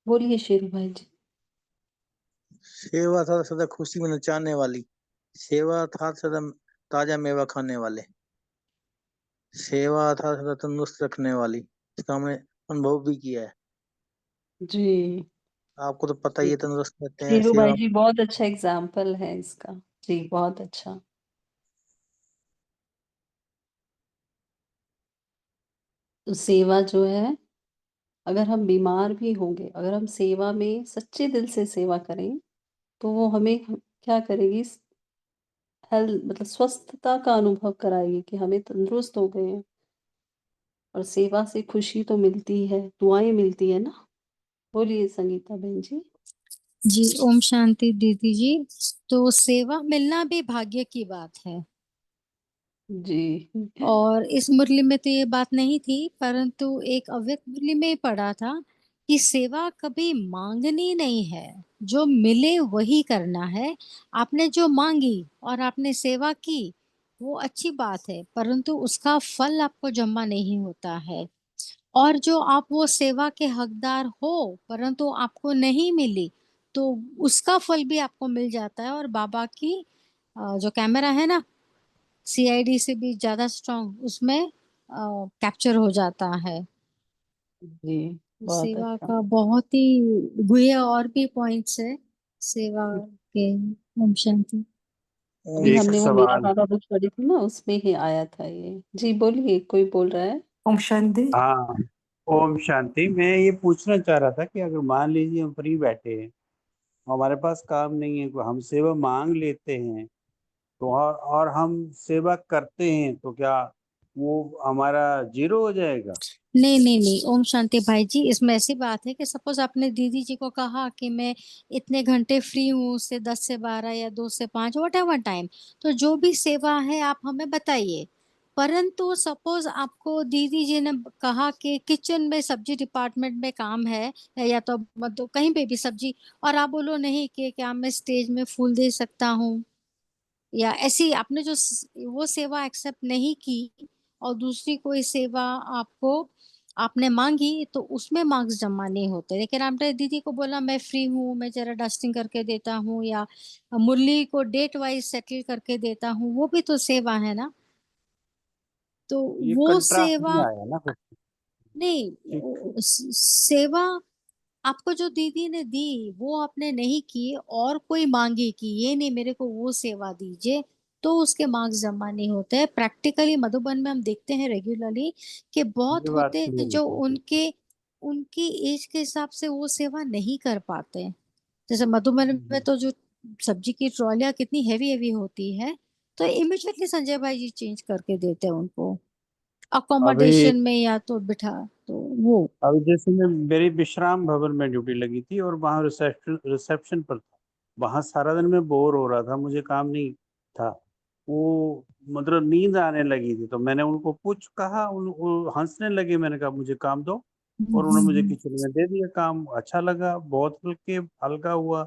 बोलिए शेरू भाई जी। सेवा था सदा खुशी में नचाने वाली, सेवा था सदा ताजा मेवा खाने वाले, सेवा था सदा तंदुरुस्त रखने वाली। इसका हमने अनुभव भी किया है। जी, आपको तो पता ही है, तंदुरुस्त रहते हैं शेरू भाई सेवा। जी बहुत अच्छा एग्जाम्पल है इसका। जी, बहुत अच्छा। तो सेवा जो है, अगर हम बीमार भी होंगे, अगर हम सेवा में सच्चे दिल से सेवा करें, तो वो हमें क्या करेगी, हेल्थ मतलब स्वस्थता का अनुभव कराएगी कि हमें तंदुरुस्त हो गए हैं। और सेवा से खुशी तो मिलती है, दुआएं मिलती है ना। बोलिए संगीता बहन जी। जी ओम शांति दीदी जी। तो सेवा मिलना भी भाग्य की बात है। जी। और इस मुरली में तो ये बात नहीं थी, परंतु एक अव्यक्त मुरली में पढ़ा था कि सेवा कभी मांगनी नहीं है, जो मिले वही करना है। आपने जो मांगी और आपने सेवा की वो अच्छी बात है, परंतु उसका फल आपको जमा नहीं होता है। और जो आप वो सेवा के हकदार हो परंतु आपको नहीं मिली, तो उसका फल भी आपको मिल जाता है। और बाबा की जो कैमरा है ना, सीआईडी से भी ज्यादा स्ट्रांग, उसमें कैप्चर हो जाता है। जी, बहुत सेवा अच्छा। का बहुत ही गुहे और भी पॉइंट्स है सेवा के। ओम शांति। अभी एक हमने वो मेरा सवाल। बाबा बुक पढ़ी थी ना, उसमें ही आया था ये। जी बोलिए, कोई बोल रहा है। ओम शांति। हाँ, ओम शांति। मैं ये पूछना चाह रहा था कि अगर मान लीजिए हम फ्री बैठे हैं, हमारे पास काम नहीं है, हम सेवा मांग लेते हैं तो और हम सेवा करते हैं तो क्या वो हमारा जीरो हो जाएगा? नहीं नहीं नहीं, ओम शांति भाई जी, इसमें ऐसी बात है कि सपोज आपने दीदी जी को कहा कि मैं इतने घंटे फ्री हूँ, से 10 से 12 या 2 से 5 वट एवर टाइम, तो जो भी सेवा है आप हमें बताइए। परंतु सपोज आपको दीदी जी ने कहा कि किचन में सब्जी डिपार्टमेंट में काम है, या तो मतलब कहीं पे भी सब्जी, और आप बोलो नहीं कि क्या मैं स्टेज में फूल दे सकता हूँ, या ऐसी आपने जो वो सेवा एक्सेप्ट नहीं की और दूसरी कोई सेवा आपको आपने मांगी, तो उसमें मार्क्स जमा नहीं होते। लेकिन आपने दीदी को बोला मैं फ्री हूँ, मैं जरा डस्टिंग करके देता हूँ, या मुरली को डेट वाइज सेटल करके देता हूँ, वो भी तो सेवा है ना। तो ये वो कंट्रास्ट सेवा में आया ना फिर। नहीं, ठीक। सेवा आपको जो दीदी ने दी वो आपने नहीं की, और कोई मांगे कि ये नहीं मेरे को वो सेवा दीजिए, तो उसके मार्क्स जमा नहीं होते हैं। प्रैक्टिकली मधुबन में हम देखते हैं रेगुलरली कि बहुत ये बात होते हैं क्लियर जो है। उनके उनकी एज के हिसाब से वो सेवा नहीं कर पाते। जैसे मधुबन में तो जो सब्जी की ट्रॉलियां कितनी हैवी हैवी होती है, तो इमिडिएटली संजय भाई जी चेंज करके देते हैं उनको अभी अकोमोडेशन में, या तो बिठा तो वो। अभी जैसे मैं मेरी विश्राम भवन में ड्यूटी लगी थी और वहाँ रिसेप्शन पर था। वहाँ सारा दिन मैं बोर हो रहा था, मुझे काम नहीं था। वो मतलब नींद आने लगी थी, तो मैंने उनको कहा, वो हंसने लगे। मैंने कहा मुझे काम दो, और उन्होंने मुझे किचन में दे दिया काम। अच्छा लगा, बहुत हल्का हुआ।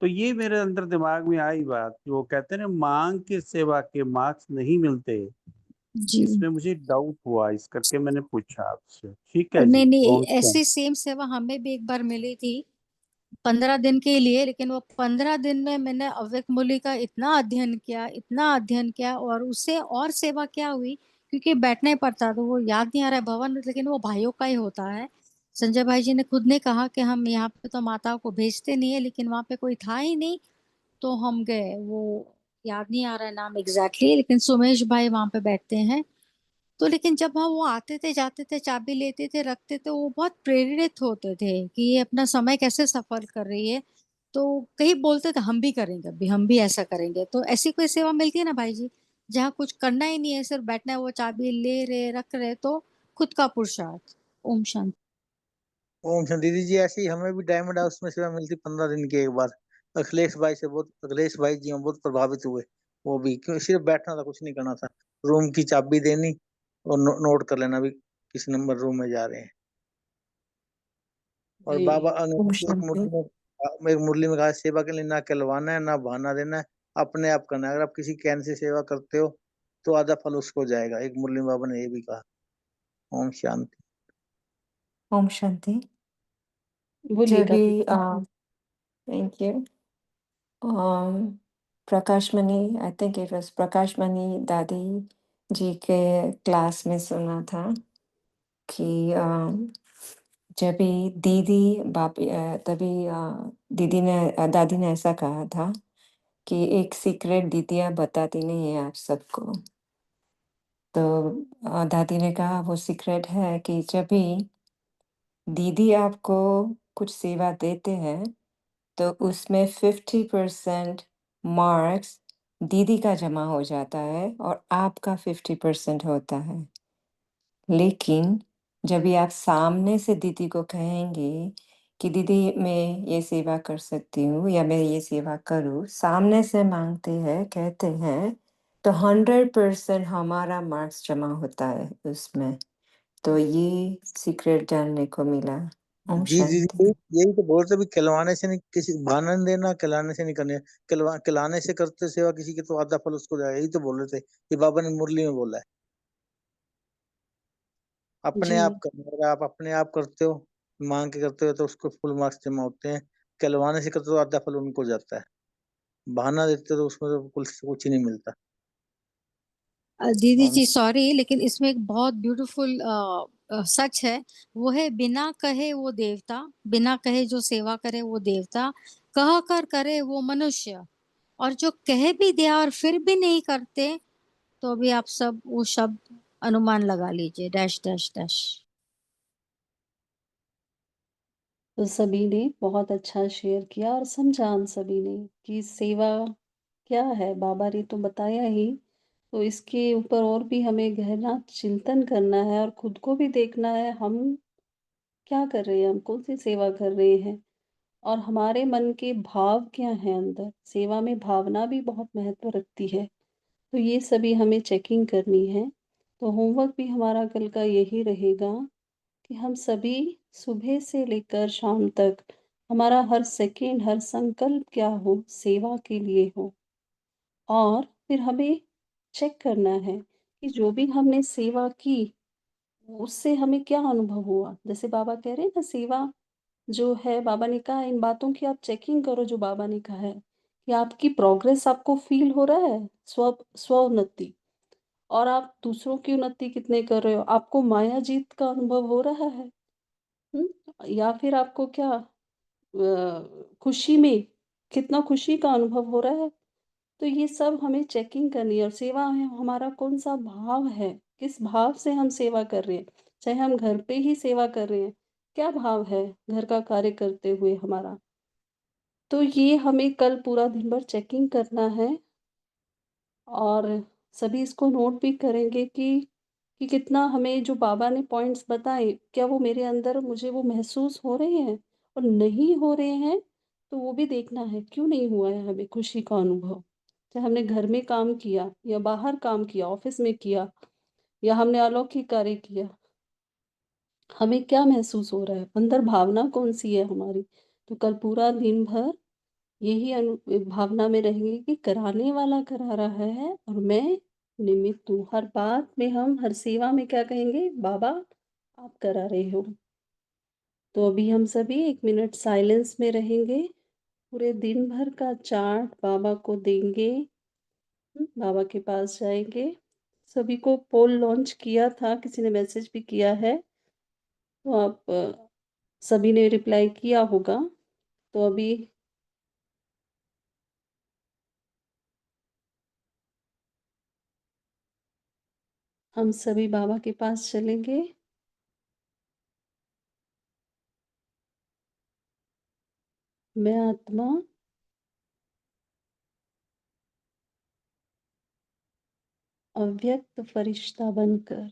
तो ये मेरे अंदर दिमाग में आई बात कि वो कहते हैं ना, मांग के सेवा के मार्क्स नहीं मिलते। जी इसमें मुझे डाउट हुआ, इस करके मैंने पूछा आपसे। ठीक है नहीं जी, नहीं, ओम शांति। ऐसी सेम सेवा हमें भी एक बार मिली थी 15 दिन के लिए। लेकिन वो 15 दिन में मैंने अव्यक्त मूल्य का इतना अध्ययन किया, इतना अध्ययन किया, और उससे और सेवा क्या हुई, क्योंकि बैठना ही पड़ता, तो वो याद नहीं आ रहा है भवन, लेकिन वो भाइयों का ही होता है। संजय भाई जी ने खुद ने कहा कि हम यहाँ पे तो माताओं को भेजते नहीं है, लेकिन वहां पे कोई था ही नहीं, तो हम गए। वो याद नहीं आ रहा है नाम एग्जैक्टली, लेकिन सुमेश भाई वहां पे बैठते हैं। तो लेकिन जब हम वो आते थे जाते थे, चाबी लेते थे रखते थे, वो बहुत प्रेरित होते थे कि ये अपना समय कैसे सफल कर रही है। तो कई बोलते थे हम भी करेंगे, अभी हम भी ऐसा करेंगे। तो ऐसी कोई सेवा मिलती है ना भाई जी, जहाँ कुछ करना ही नहीं है, सिर्फ बैठना है, वो चाबी ले रहे रख रहे, तो खुद का पुरुषार्थ। ओम शांति। ओम शांति। दीदी जी ऐसे ही हमें भी डायमंड हाउस में सेवा मिलती 15 दिन की एक बार। अखिलेश भाई जी हम बहुत प्रभावित हुए। वो भी क्यों, सिर्फ बैठना था, कुछ नहीं करना था। रूम की चाबी देनी और नोट कर लेना भी किस नंबर रूम में जा रहे हैं। और जी बाबा ओम एक शांति। मुरली में कहा, सेवा के लिए ना कहलवाना है ना बहाना देना है, अपने आप करना है। अगर आप किसी कहने से सेवा करते हो तो आधा फल उसको जाएगा। एक मुरली में बाबा ने ये भी कहा। ओम शांति। ओम शांति। बोलिए जब भी Dadi. Thank you. Prakash Mani, I think it was Prakash Mani Dadi ji के क्लास में सुना था कि जब भी तभी दीदी ने दादी ने ऐसा कहा था कि एक सीक्रेट दीदियाँ बताती नहीं है आप सबको। तो दादी ने कहा वो सीक्रेट है कि जब भी दीदी आपको कुछ सेवा देते हैं तो उसमें 50% मार्क्स दीदी का जमा हो जाता है और आपका 50% होता है। लेकिन जब भी आप सामने से दीदी को कहेंगे कि दीदी मैं ये सेवा कर सकती हूँ या मैं ये सेवा करूँ, सामने से मांगते हैं, कहते हैं, तो 100% हमारा मार्क्स जमा होता है उसमें। तो ये सीक्रेट जानने को मिला। ओम जी जी शांति। जी, यही तो बोलते भी खिलवाने से नहीं, किसी बहाना नहीं देना, खिलाने से नहीं करने। खिलाने से करते सेवा किसी की तो आधा फल उसको जाएगा। यही तो बोल रहे थे, ये बाबा ने मुरली में बोला है। अपने जी आप करना। अगर आप अपने आप करते हो, मांग के करते हो, तो उसको फुल मार्क्स जमा होते हैं। खिलवाने से करते हो तो आधा फल उनको जाता है। बहाना देते हो तो उसमें तो कुछ ही नहीं मिलता। दीदी और जी सॉरी, लेकिन इसमें एक बहुत ब्यूटीफुल सच है। वो है बिना कहे वो देवता, बिना कहे जो सेवा करे वो देवता, कह कर करे वो मनुष्य, और जो कह भी दिया और फिर भी नहीं करते, तो अभी आप सब वो शब्द अनुमान लगा लीजिए, डैश डैश डैश। तो सभी ने बहुत अच्छा शेयर किया और समझा हम सभी ने कि सेवा क्या है। बाबा ने तो बताया ही, तो इसके ऊपर और भी हमें गहरा चिंतन करना है और खुद को भी देखना है हम क्या कर रहे हैं, हम कौन सी सेवा कर रहे हैं और हमारे मन के भाव क्या हैं अंदर। सेवा में भावना भी बहुत महत्व रखती है, तो ये सभी हमें चेकिंग करनी है। तो होमवर्क भी हमारा कल का यही रहेगा कि हम सभी सुबह से लेकर शाम तक हमारा हर सेकंड, हर संकल्प क्या हो, सेवा के लिए हो। और फिर हमें चेक करना है कि जो भी हमने सेवा की, उससे हमें क्या अनुभव हुआ। जैसे बाबा कह रहे हैं ना, सेवा जो है, बाबा ने कहा इन बातों की आप चेकिंग करो, जो बाबा ने कहा है कि आपकी प्रोग्रेस आपको फ़ील हो रहा है, स्व-उन्नति, और आप दूसरों की उन्नति कितने कर रहे हो, आपको माया जीत का अनुभव हो रहा है। हुँ? या फिर आपको क्या खुशी में कितना खुशी का अनुभव हो रहा है। तो ये सब हमें चेकिंग करनी है और सेवा में हमारा कौन-सा भाव है, किस भाव से हम सेवा कर रहे हैं। चाहे हम घर पे ही सेवा कर रहे हैं, क्या भाव है घर का कार्य करते हुए हमारा। तो ये हमें कल पूरा दिन भर चेकिंग करना है और सभी इसको नोट भी करेंगे कि कितना हमें जो बाबा ने पॉइंट्स बताए, क्या वो मेरे अंदर मुझे वो महसूस हो रहे हैं, और नहीं हो रहे हैं, तो वो भी देखना है, क्यों नहीं हुआ है हमें खुशी का अनुभव। चाहे हमने घर में काम किया या बाहर काम किया, ऑफ़िस में किया या हमने अलौकिक कार्य किया, हमें क्या महसूस हो रहा है, अंदर भावना कौन-सी है हमारी। तो कल पूरा दिन भर यही भावना में रहेंगे कि कराने वाला करा रहा है और मैं निमित्त हूँ। हर बात में हम, हर सेवा में क्या कहेंगे, बाबा आप करा रहे हो। तो अभी हम सभी 1 मिनट साइलेंस में रहेंगे, पूरे दिन भर का चार्ट बाबा को देंगे। बाबा के पास जाएँगे। सभी को पोल लॉन्च किया था, किसी ने मैसेज भी किया है, तो आप सभी ने रिप्लाई किया होगा। तो अभी हम सभी बाबा के पास चलेंगे। . मैं आत्मा अव्यक्त फरिश्ता बनकर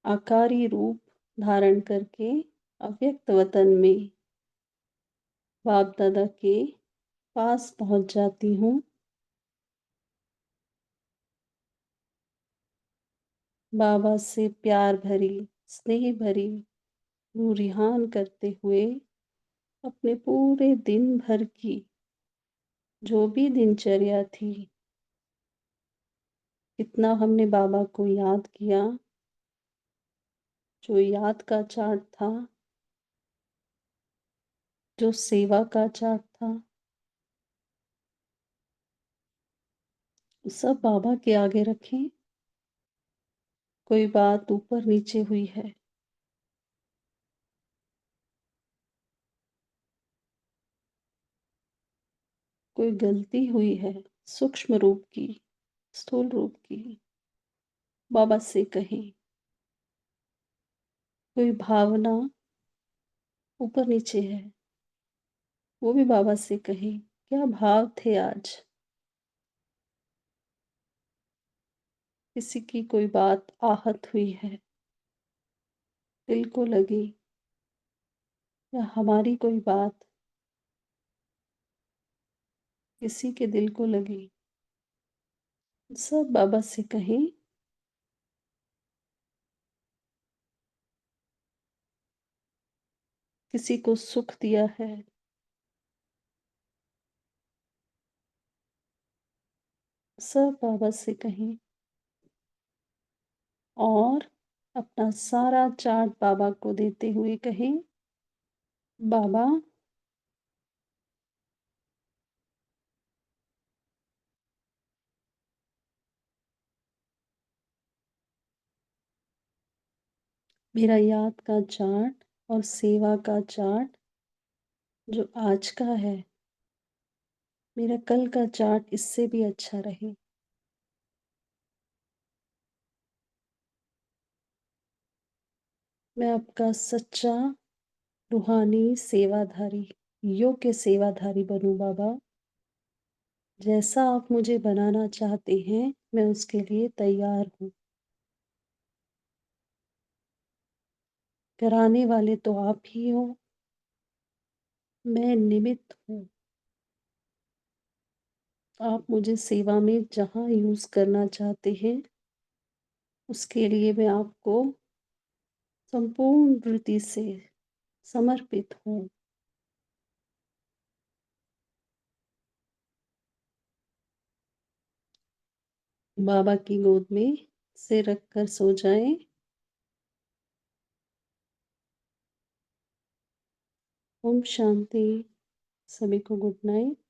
आकारी रूप धारण करके अव्यक्त वतन में बाप दादा के पास पहुंच जाती हूँ। बाबा से प्यार भरी, स्नेह भरी रूरिहान करते हुए अपने पूरे दिन भर की जो भी दिनचर्या थी, कितना हमने बाबा को याद किया, जो याद का चार्ट था, जो सेवा का चार्ट था, सब बाबा के आगे रखें। कोई बात ऊपर नीचे हुई है, कोई गलती हुई है, सूक्ष्म रूप की, स्थूल रूप की, बाबा से कहें। कोई भावना ऊपर नीचे है, वो भी बाबा से कहें, क्या भाव थे आज। किसी की कोई बात आहत हुई है, दिल को लगी, या हमारी कोई बात किसी के दिल को लगी, सब बाबा से कहें। किसी को सुख दिया है, सब बाबा से कहें, और अपना सारा चार्ट बाबा को देते हुए कहें, बाबा मेरा याद का चार्ट और सेवा का चार्ट जो आज का है, मेरा कल का चार्ट इससे भी अच्छा रहे। मैं आपका सच्चा रूहानी सेवाधारी, योग्य सेवाधारी बनूं बाबा। जैसा आप मुझे बनाना चाहते हैं, मैं उसके लिए तैयार हूँ। कराने वाले तो आप ही हो, मैं निमित्त हूँ। आप मुझे सेवा में जहाँ यूज़ करना चाहते हैं, उसके लिए मैं आपको संपूर्ण वृत्ति से समर्पित हूँ। बाबा की गोद में सिर रखकर सो जाएं। ओम शांति। सभी को गुड नाइट।